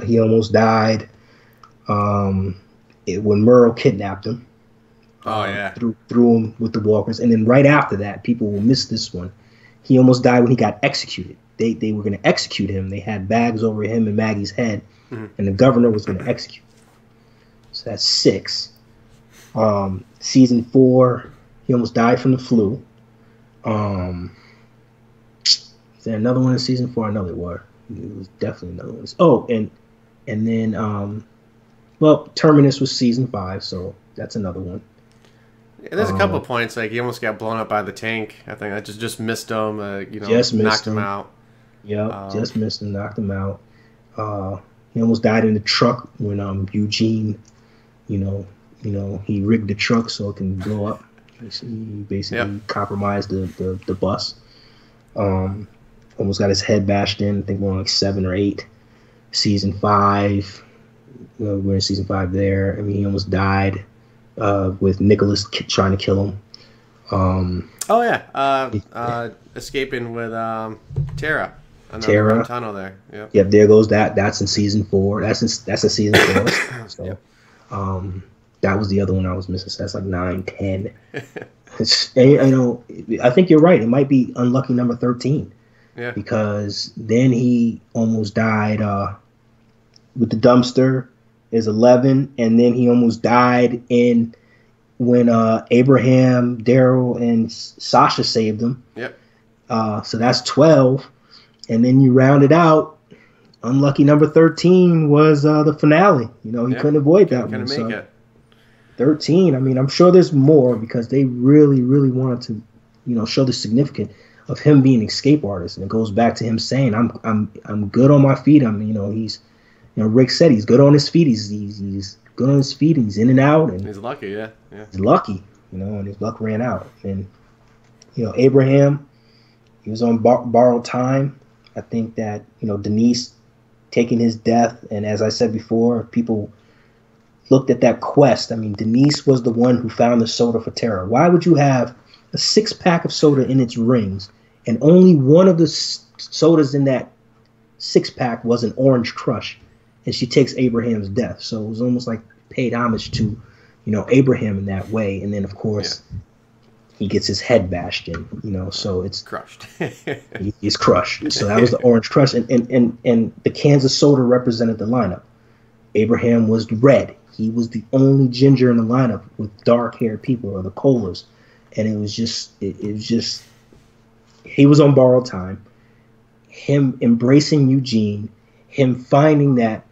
he almost died when Merle kidnapped him. Oh yeah. Threw him with the walkers, and then right after that, people will miss this one. He almost died when he got executed. They were going to execute him. They had bags over him and Maggie's head, and the governor was going to execute. So that's 6. Season 4, he almost died from the flu. Is there another one in season 4? I know there were. It was definitely another one. Oh, and then Terminus was season 5, so that's another one. Yeah, there's a couple of points like he almost got blown up by the tank. I think I just missed him. Knocked him out. Yep, just missed him, knocked him out. He almost died in the truck when Eugene, he rigged the truck so it can blow up. He basically compromised the bus. Almost got his head bashed in. I think we're on like 7 or 8. Season 5, we're in season 5 there. I mean, he almost died with Nicholas trying to kill him. Escaping with Tara. Tara. Tunnel there. Yep. Yep. There goes that. That's in season 4. That's in season 4. So, that was the other one I was missing. So that's like 9, 10. I think you're right. It might be unlucky number 13. Yeah. Because then he almost died with the dumpster. Is 11, and then he almost died when Abraham, Daryl, and Sasha saved him. Yep. So that's 12, and then you round it out. Unlucky number 13 was the finale. He couldn't avoid that one. Couldn't make it. 13. I mean, I'm sure there's more because they really, really wanted to, show the significance of him being an escape artist, and it goes back to him saying, "I'm good on my feet." He's. Rick said he's good on his feet. He's good on his feet. And he's in and out. And he's lucky, yeah. He's lucky, and his luck ran out. And, Abraham, he was on borrowed time. I think that, Denise taking his death. And as I said before, people looked at that quest. I mean, Denise was the one who found the soda for Tara. Why would you have a 6-pack of soda in its rings and only one of the sodas in that 6-pack was an Orange Crush? And she takes Abraham's death. So it was almost like paid homage to, Abraham in that way. And then, of course, he gets his head bashed in, so it's crushed. He's crushed. So that was the Orange Crush. And the Kansas soda represented the lineup. Abraham was red. He was the only ginger in the lineup with dark-haired people, or the colas. And it was just, he was on borrowed time. Him embracing Eugene, him finding that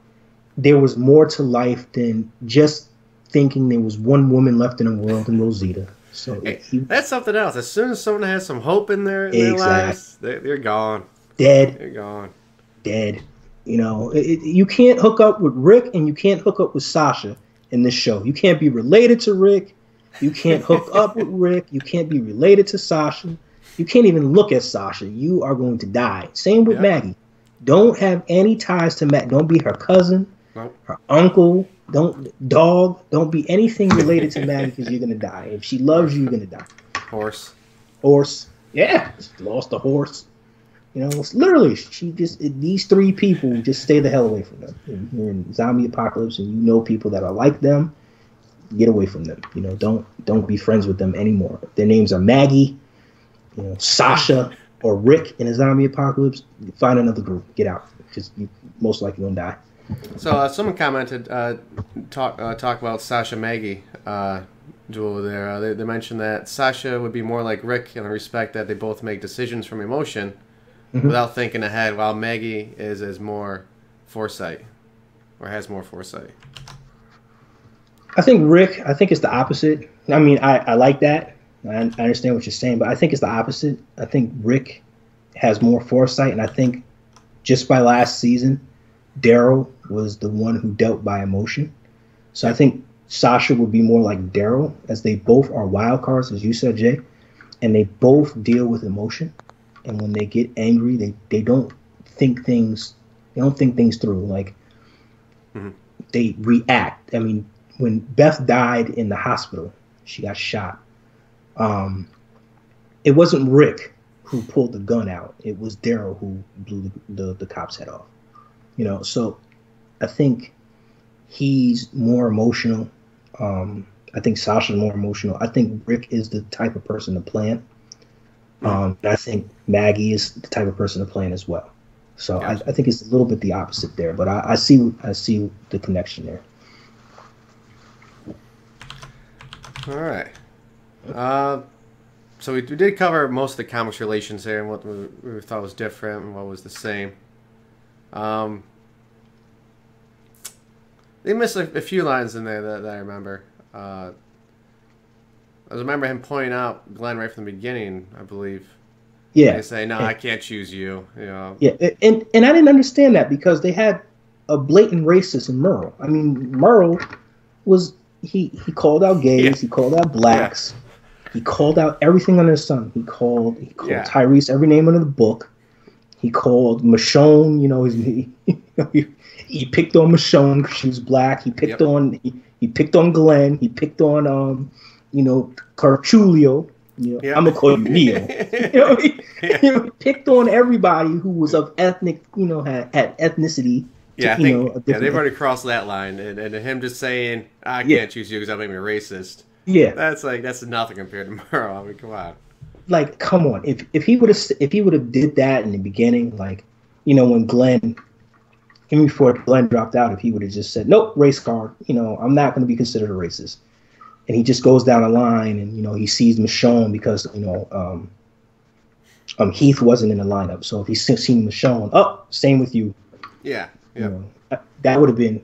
there was more to life than just thinking there was one woman left in the world in Rosita. So that's something else. As soon as someone has some hope in their lives, they're gone. Dead. They're gone. Dead. You can't hook up with Rick and you can't hook up with Sasha in this show. You can't be related to Rick. You can't hook up with Rick. You can't be related to Sasha. You can't even look at Sasha. You are going to die. Same with Maggie. Don't have any ties to Matt. Don't be her cousin, her uncle. Don't be anything related to Maggie because you're gonna die. If she loves you, you're gonna die. Horse. Yeah, she lost a horse. Literally, these 3 people just stay the hell away from them. You're in zombie apocalypse, and people that are like them. Get away from them. Don't be friends with them anymore. Their names are Maggie, Sasha, or Rick in a zombie apocalypse. Find another group. Get out, because you most likely gonna die. So someone commented, talk about Sasha Maggie duel there. They mentioned that Sasha would be more like Rick in the respect that they both make decisions from emotion without thinking ahead, while Maggie is more foresight, or has more foresight. I think Rick. I think it's the opposite. I mean, I like that. I understand what you're saying, but I think it's the opposite. I think Rick has more foresight, and I think just by last season, Daryl was the one who dealt by emotion. So I think Sasha would be more like Daryl, as they both are wild cards, as you said, Jay, and they both deal with emotion. And when they get angry, they don't think things. They don't think things through. Like they react. I mean, when Beth died in the hospital, she got shot. It wasn't Rick who pulled the gun out. It was Daryl who blew the cop's head off. You know, so I think he's more emotional. I think Sasha's more emotional. I think Rick is the type of person to plan. And I think Maggie is the type of person to plan as well. So gotcha. I think it's a little bit the opposite there, but I see the connection there. All right. So we did cover most of the comics relations there and what we thought was different and what was the same. They missed a few lines in there that I remember. I remember him pointing out Glenn right from the beginning, I believe. Yeah. They say, "No, I can't choose you." You know. Yeah, and I didn't understand that because they had a blatant racist in Merle. I mean, Merle was he called out gays, he called out blacks, he called out everything under the sun. He called Tyrese every name under the book. He called Michonne, you know, he picked on Michonne because she was black. He picked on he picked on Glenn. He picked on Carchulio. You know, I'm gonna call you Neil. He picked on everybody who was of ethnic, had ethnicity. Yeah, they've already crossed that line, and him just saying, "I can't choose you because that made me racist." Yeah, that's nothing compared to Merle. I mean, come on. Like, come on. If he would have did that in the beginning, like, when Glenn, even before Glenn dropped out, if he would have just said, "Nope, race card," I'm not going to be considered a racist. And he just goes down the line, and he sees Michonne because Heath wasn't in the lineup. So if he's seen Michonne, same with you. Yeah, yeah. That would have been.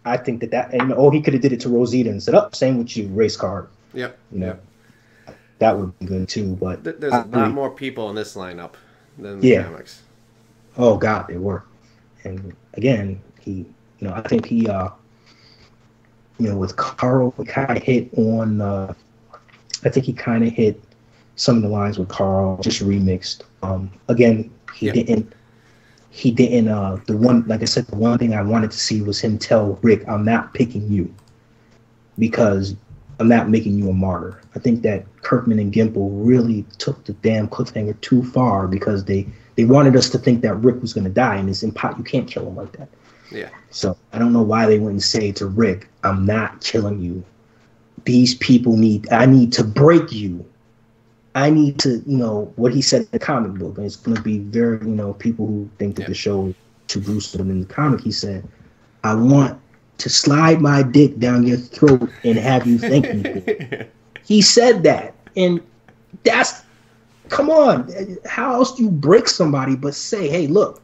I think that he could have did it to Rosita and said, same with you, race card. Yep. That would be good too. But there's a lot more people in this lineup than the comics. Oh God, they were. And again, I think he. With Carl, he kind of hit on. I think he kind of hit some of the lines with Carl, just remixed. Again, he didn't. He didn't. The one, like I said, the one thing I wanted to see was him tell Rick, "I'm not picking you because I'm not making you a martyr." I think that Kirkman and Gimple really took the damn cliffhanger too far because they wanted us to think that Rick was going to die, and it's impossible. You can't kill him like that. Yeah. So I don't know why they wouldn't say to Rick, "I'm not killing you. These people I need to break you. I need to," what he said in the comic book. And it's going to be very, people who think that the show is too gruesome. In the comic, he said, "I want to slide my dick down your throat and have you thank me for it." He said that. And come on. How else do you break somebody but say, "Hey, look,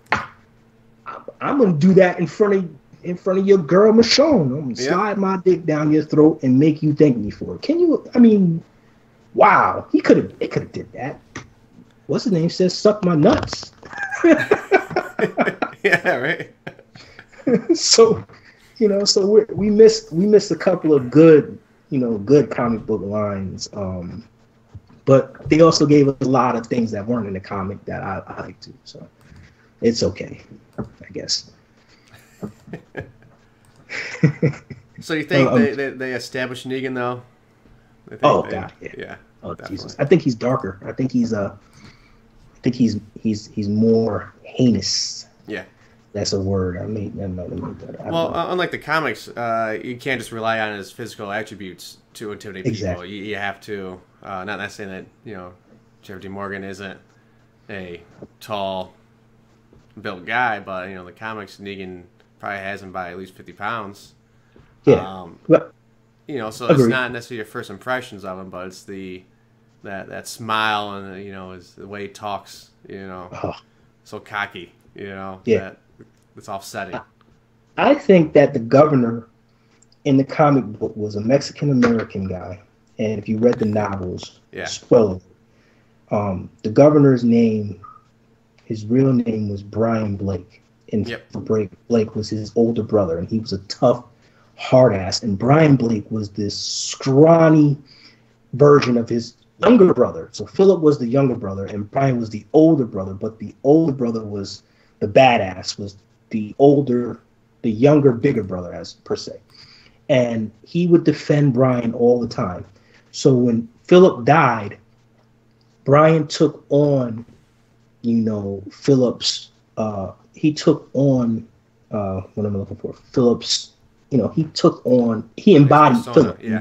I'm gonna do that in front of your girl Michonne. I'm gonna slide my dick down your throat and make you thank me for it." Can you? I mean, wow. They could have did that. What's his name says, "Suck my nuts." Yeah, right. So, so we missed a couple of good comic book lines. But they also gave us a lot of things that weren't in the comic that I like too. So it's okay, I guess. So you think they established Negan though? God, yeah. Oh definitely. Jesus, I think he's darker. I think he's he's more heinous. Yeah, that's a word. I made that. Well, unlike the comics, you can't just rely on his physical attributes to intimidate people. You have to. Not saying that Jeffrey D. Morgan isn't a tall built guy, but the comics, Negan probably has him by at least 50 pounds. Yeah. So it's not necessarily your first impressions of him, but it's that smile and is the way he talks. So cocky. That's offsetting. I think that the governor in the comic book was a Mexican American guy, and if you read the novels, spoiler, the governor's name, his real name was Brian Blake, and Blake was his older brother, and he was a tough, hard ass, and Brian Blake was this scrawny version of his younger brother. So Philip was the younger brother, and Brian was the older brother, but the older brother was the badass, was the younger, bigger brother, as per se. And he would defend Brian all the time. So when Philip died, Brian took on, Philip's, he took on, what am I looking for? Philip's, he embodied Philip. Yeah.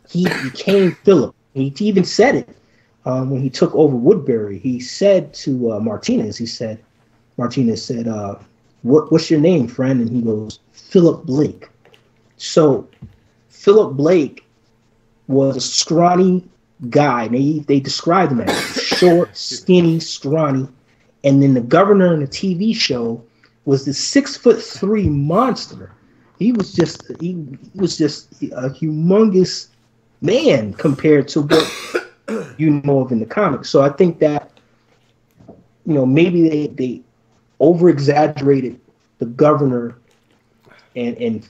He became Philip. He even said it when he took over Woodbury. He said to Martinez, Martinez said, what's your name, friend? And he goes, Philip Blake. So Philip Blake was a scrawny guy. They described him as short, skinny, scrawny. And then the governor in the TV show was the 6'3" monster. He was just a humongous man compared to what you know of in the comics. So I think that maybe they over exaggerated the governor and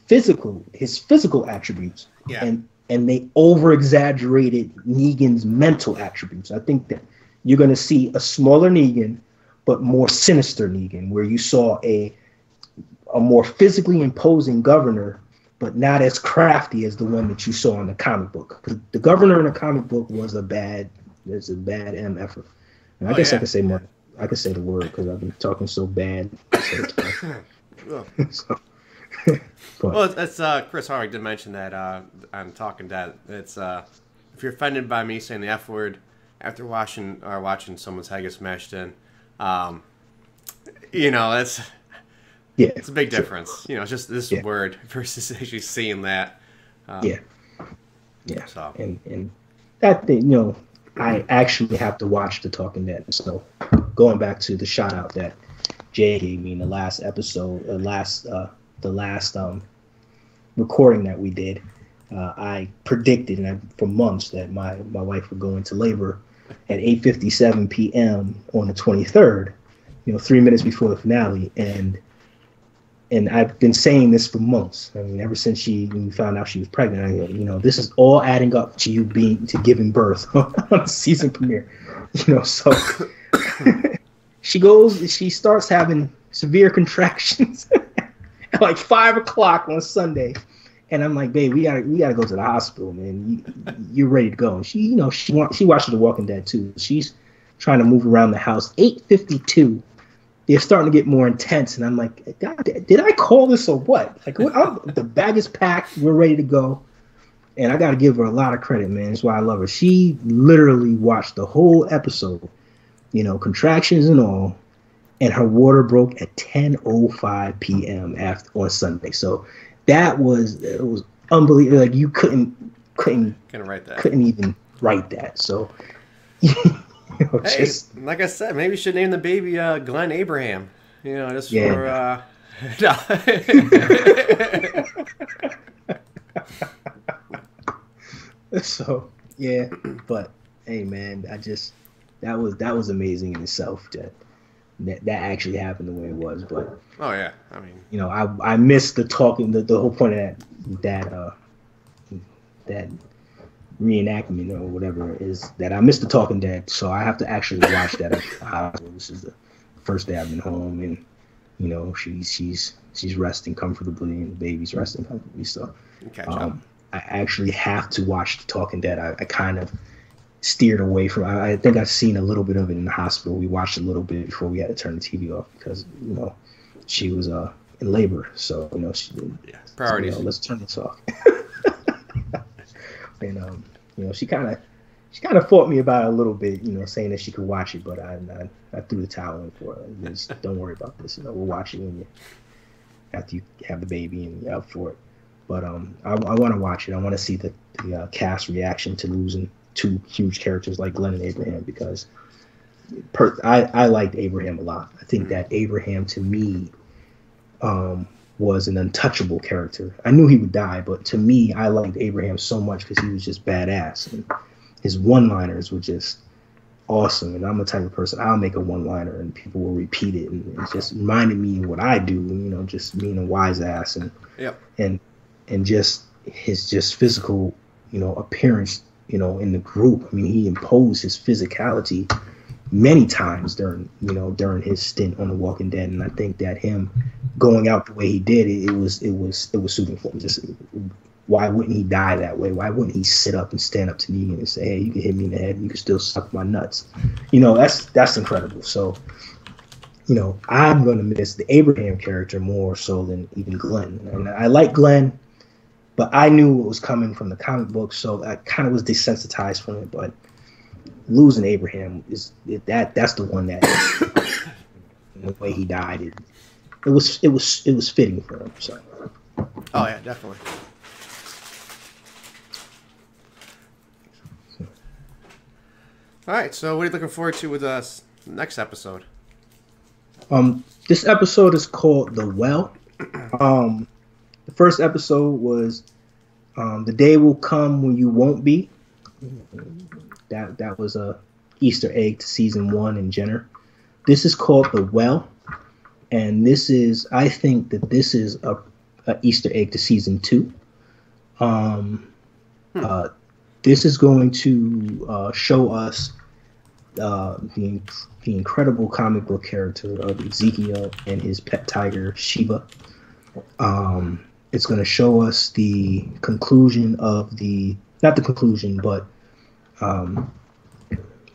his physical attributes, and they over exaggerated Negan's mental attributes. I think that you're going to see a smaller Negan, but more sinister Negan, where you saw a more physically imposing governor, but not as crafty as the one that you saw in the comic book. Because the governor in the comic book was a bad MFer. And I guess I could say more. I could say the word because I've been talking so bad. Well, that's Chris Hardwick did mention that on Talking Dead. It's if you're offended by me saying the F word after watching someone's head get smashed in, it's a big difference. It's just this word versus actually seeing that. So. And that thing, I actually have to watch the Talking Dead. So going back to the shout out that Jay gave me in the last episode, the last recording that we did, I predicted for months that my wife would go into labor at 8:57 p.m. on the 23rd, 3 minutes before the finale, and I've been saying this for months. I mean, ever since when we found out she was pregnant, I go, this is all adding up to you giving birth on the season premiere. So she starts having severe contractions at like 5 o'clock on Sunday. And I'm like, babe, we gotta go to the hospital, man. You're ready to go. And she watches The Walking Dead too. She's trying to move around the house. 8:52. They're starting to get more intense, and I'm like, God, did I call this or what? Like, the bag is packed, we're ready to go, and I got to give her a lot of credit, man. That's why I love her. She literally watched the whole episode, contractions and all, and her water broke at 10:05 p.m. on Sunday. So it was unbelievable. Like you couldn't write that. Couldn't even write that. So. Like I said, maybe you should name the baby Glenn Abraham. For. So but hey, man, that was amazing in itself that actually happened the way it was. But I mean, I missed the talking. The whole point of that reenactment or whatever is that I missed the Talking Dead, so I have to actually watch that at the hospital. This is the first day I've been home, and she's resting comfortably, and the baby's resting comfortably. So I actually have to watch the Talking Dead. I kind of steered away from. I think I've seen a little bit of it in the hospital. We watched a little bit before we had to turn the TV off because she was in labor. So priorities. So, let's turn this off. And she kind of fought me about it a little bit, saying that she could watch it, but I threw the towel in for her. Just don't worry about this. We'll watch it after you have the baby and you're up for it. But I want to watch it. I want to see the cast reaction to losing two huge characters like Glenn and Abraham because I liked Abraham a lot. I think that Abraham to me was an untouchable character. I knew he would die, but to me, I liked Abraham so much because he was just badass, and his one-liners were just awesome. And I'm the type of person, I'll make a one-liner and people will repeat it, and it just reminded me of what I do, just being a wise ass, and Yep. and just his just physical, appearance, in the group. I mean, he imposed his physicality many times during his stint on The Walking Dead, and I think that him going out the way he did, it was suiting for him. Just why wouldn't he die that way? Why wouldn't he sit up and stand up to Negan and say, "Hey, you can hit me in the head, and you can still suck my nuts"? That's incredible. So, I'm gonna miss the Abraham character more so than even Glenn. And I like Glenn, but I knew it was coming from the comic book, so I kind of was desensitized from it. But losing Abraham that's the one that the way he died, it was fitting for him. So. Oh yeah, definitely. All right, so what are you looking forward to with us next episode? This episode is called The Well. The first episode was The Day Will Come When You Won't Be. That was a Easter egg to season 1 in Jenner. This is called The Well, and I think that this is a Easter egg to season 2. This is going to show us the incredible comic book character of Ezekiel and his pet tiger Sheba. It's going to show us the conclusion of not the conclusion, but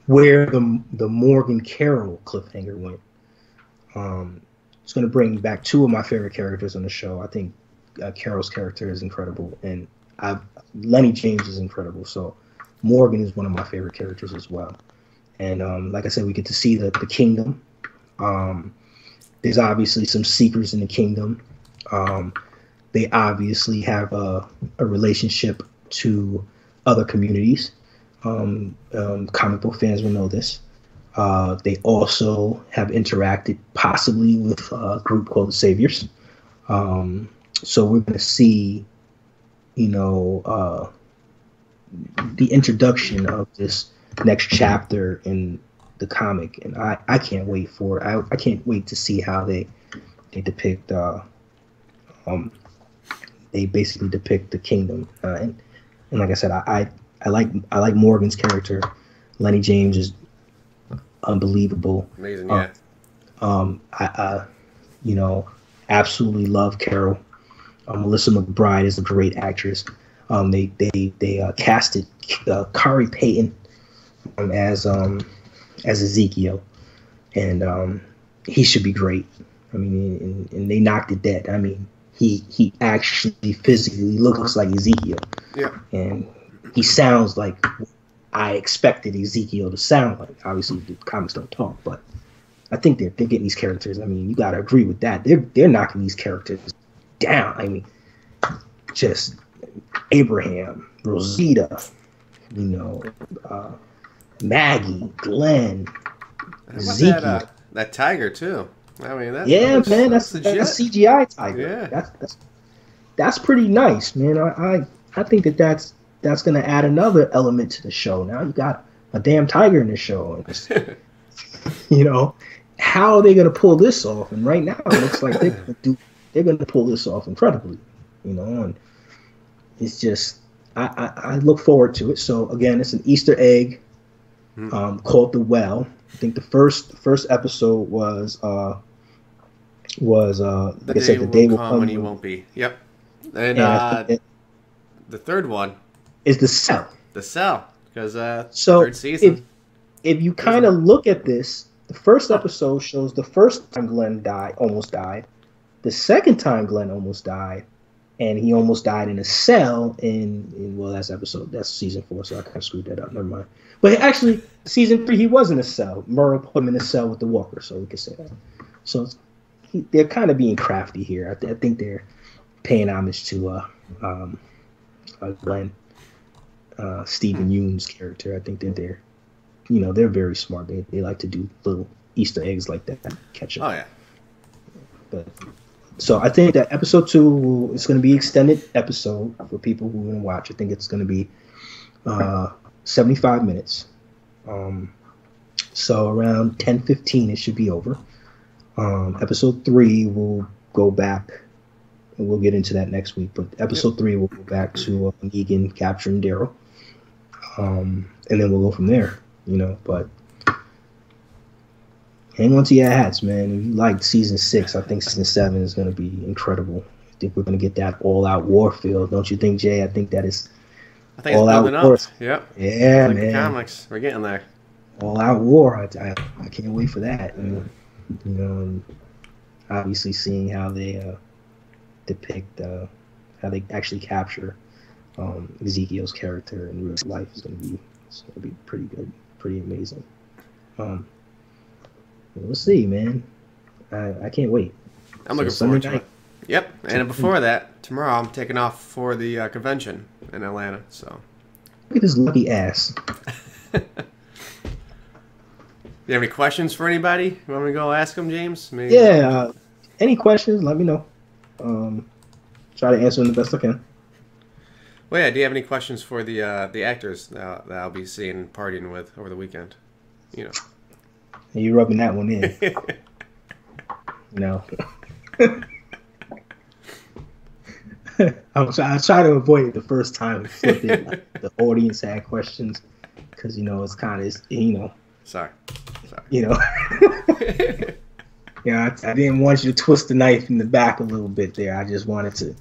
where the Morgan Carroll cliffhanger went. It's going to bring back 2 of my favorite characters on the show. I think Carroll's character is incredible, and Lenny James is incredible. So Morgan is one of my favorite characters as well. And like I said, we get to see the kingdom. There's obviously some seekers in the kingdom. They obviously have a relationship to other communities. Comic book fans will know this. They also have interacted possibly with a group called the Saviors. So we're going to see, the introduction of this next chapter in the comic, and I can't wait for it. I can't wait to see how they depict. They basically depict the kingdom, and like I said, I like Morgan's character. Lenny James is unbelievable. Amazing, yeah. I absolutely love Carol. Melissa McBride is a great actress. They casted Kari Payton as Ezekiel, and he should be great. I mean, and they knocked it dead. I mean, he actually physically looks like Ezekiel. Yeah. And he sounds like I expected Ezekiel to sound like. Obviously, the comics don't talk, but I think they're getting these characters. I mean, you got to agree with that. They're knocking these characters down. I mean, just Abraham, Rosita, Maggie, Glenn, Ezekiel. That tiger too. I mean, that's that's a CGI tiger. Yeah, that's pretty nice, man. I think that's going to add another element to the show. Now you got a damn tiger in the show. How are they going to pull this off? And right now it looks like they're going to pull this off incredibly. And it's just I look forward to it. So again, it's an Easter egg called The Well. I think the first episode was like I said, the day will come when you won't be. Yep. And the third one is The Cell. The Cell, because so third season. If you kind of look at this, the first episode shows the first time Glenn almost died, the second time Glenn almost died, and he almost died in a cell that's season 4, so I kind of screwed that up. Never mind. But actually, season 3, he was in a cell. Merle put him in a cell with the Walker, so we can say that. So they're kind of being crafty here. I think they're paying homage to Glenn, Stephen Yoon's character. I think they're very smart. They like to do little Easter eggs like that. Catch up. Oh yeah. But So I think that episode 2 is going to be extended episode for people who are going to watch. I think it's going to be 75 minutes. So around 10:15 it should be over. Episode 3 will go back, and we'll get into that next week. But episode 3 will go back to Negan capturing Daryl, and then we'll go from there. But hang on to your hats, man. If you like season 6, I think season 7 is going to be incredible. I think we're going to get that all-out war feel, don't you think, Jay? I think that is. I think it's building up. Yep. Yeah, like man. The comics, we're getting there. All-out war. I can't wait for that. And obviously seeing how they depict, how they actually capture Ezekiel's character in real life is going to be pretty good, pretty amazing. We'll see, man. I can't wait. I'm looking forward to it. Yep. And before that, tomorrow I'm taking off for the convention in Atlanta. So. Look at this lucky ass. Do you have any questions for anybody? You want me to go ask them, James? Maybe. Yeah. Any questions? Let me know. Try to answer them the best I can. Well, yeah. Do you have any questions for the actors that I'll be seeing and partying with over the weekend? You're rubbing that one in. I try to avoid it the first time. Flipping, like, the audience had questions because it's kind of Sorry. I didn't want you to twist the knife in the back a little bit there. I just wanted to,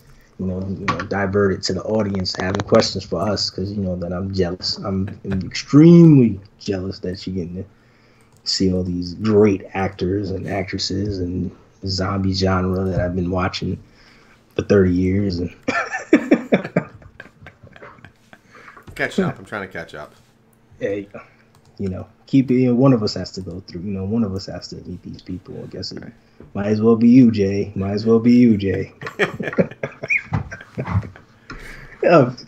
divert it to the audience having questions for us because that I'm jealous. I'm extremely jealous that you're getting to see all these great actors and actresses and zombie genre that I've been watching for 30 years. And catching up. I'm trying to catch up. Yeah, keep it. One of us has to go through. One of us has to meet these people. I guess it might as well be you, Jay. Might as well be you, Jay.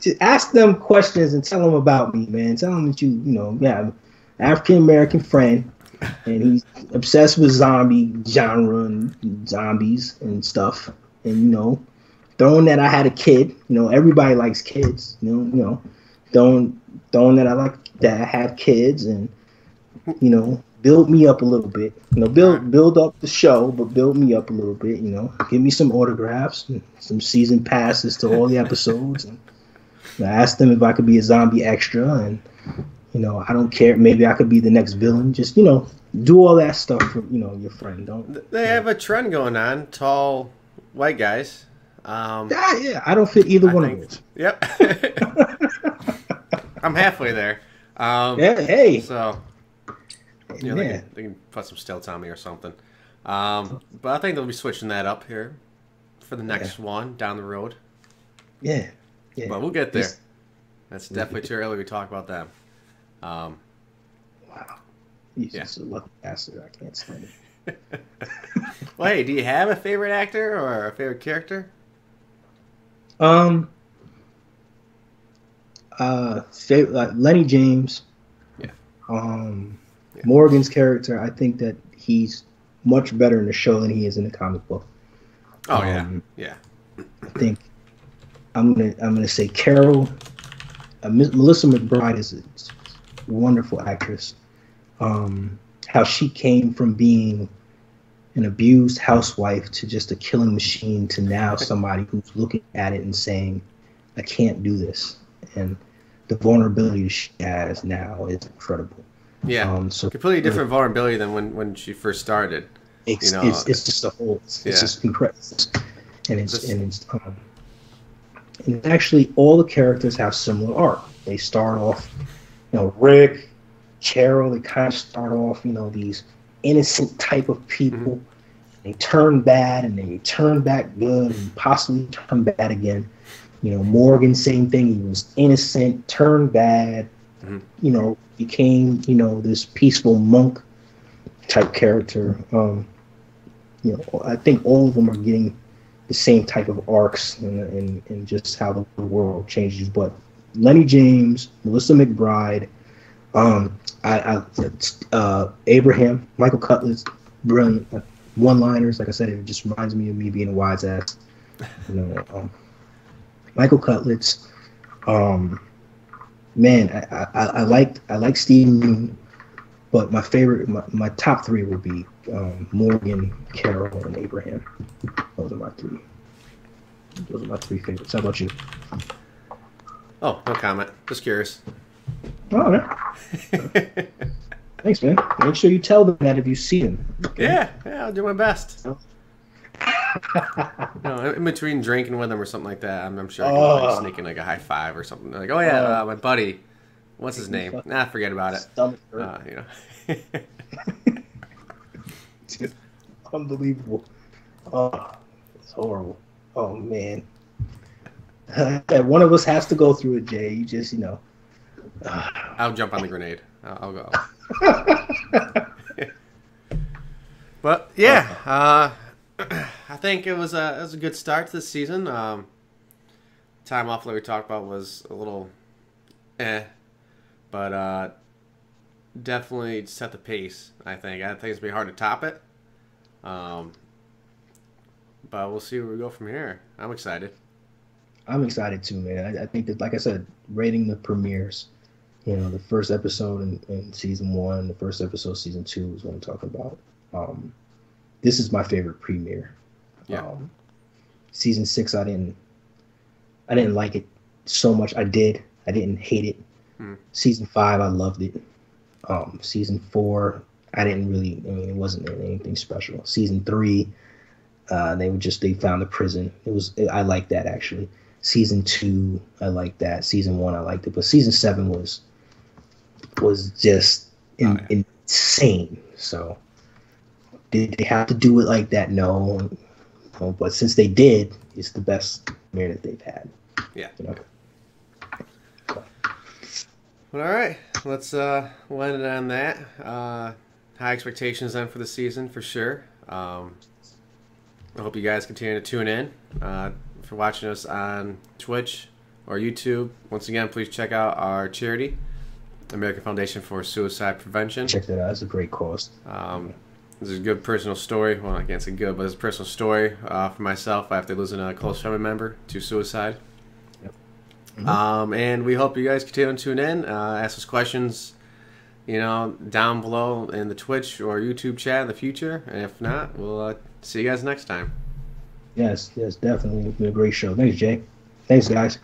Just ask them questions and tell them about me, man. Tell them that you have an African American friend, and he's obsessed with zombie genre and zombies and stuff. And throwing that I had a kid. Everybody likes kids. Throwing that I like that I have kids, and build me up a little bit. Build up the show, but build me up a little bit. Give me some autographs and some season passes to all the episodes, and I asked them if I could be a zombie extra, and I don't care. Maybe I could be the next villain. Just do all that stuff for your friend. Don't they have a trend going on? Tall white guys. Yeah. I don't fit either one of those. Yep. I'm halfway there. Yeah. Hey. So. They can put some stilts on me or something. But I think they'll be switching that up here for the next one down the road. Yeah. But we'll get there. That's definitely too early to talk about them. Wow. He's just a lucky bastard. I can't stand it. Well, hey, do you have a favorite actor or a favorite character? Lenny James. Yeah. Morgan's character, I think that he's much better in the show than he is in the comic book. Oh yeah. I think I'm gonna say Carol. Melissa McBride is a wonderful actress. How she came from being an abused housewife to just a killing machine to now somebody who's looking at it and saying, "I can't do this," and the vulnerability she has now is incredible. Yeah, so completely different vulnerability than when she first started. It's just a whole. It's just incredible, and actually all the characters have similar arc. They start off, Rick, Cheryl. They kind of start off, these innocent type of people. They turn bad and they turn back good and possibly turn bad again. Morgan, same thing. He was innocent, turned bad. Became, this peaceful monk type character. I think all of them are getting the same type of arcs and just how the world changes. But Lenny James, Melissa McBride, Abraham, Michael Cutler's brilliant. one-liners. Like I said, it just reminds me of me being a wise ass. You know, Michael Cutlets. Man, I like Stephen Moon, but my favorite, my top three would be Morgan, Carol, and Abraham. Those are my three. Those are my three favorites. How about you? Oh, no comment. Just curious. Oh, man. Thanks, man. Make sure you tell them that if you see them. Okay? Yeah, I'll do my best. In between drinking with them or something like that, I'm sure I can like, sneak in like a high five or something. Like, oh yeah, my buddy, what's his name? Nah, forget about it. Just unbelievable. Oh, it's horrible. Oh man. One of us has to go through it, Jay. You just, I'll jump on the grenade. I'll go. But yeah, I think it was a good start to the season. Time off that we talked about was a little, but definitely set the pace. I think it's gonna be hard to top it. But we'll see where we go from here. I'm excited. I'm excited too, man. I think that, like I said, rating the premieres. The first episode in season 1, the first episode of season 2 is what I'm talking about. This is my favorite premiere. Yeah. Season 6, I didn't like it so much. I didn't hate it. Season 5, I loved it. Season 4, I didn't really. I mean, it wasn't anything special. Season 3, they found the prison. I liked that actually. Season 2, I liked that. Season 1, I liked it, but season 7 was just insane. So did they have to do it like that? No. But since they did, it's the best premiere that they've had. Yeah. Well, all right. Let's end it on that. High expectations then for the season for sure. I hope you guys continue to tune in. For watching us on Twitch or YouTube, once again, please check out our charity, American Foundation for Suicide Prevention. Check that out. It's a great cause. This is a good personal story. Well, I can't say good, but it's a personal story for myself after losing a close family member to suicide. Yep. And we hope you guys continue to tune in, ask us questions, down below in the Twitch or YouTube chat in the future. And if not, we'll see you guys next time. Yes, definitely. It's been a great show. Thanks, Jay. Thanks, guys.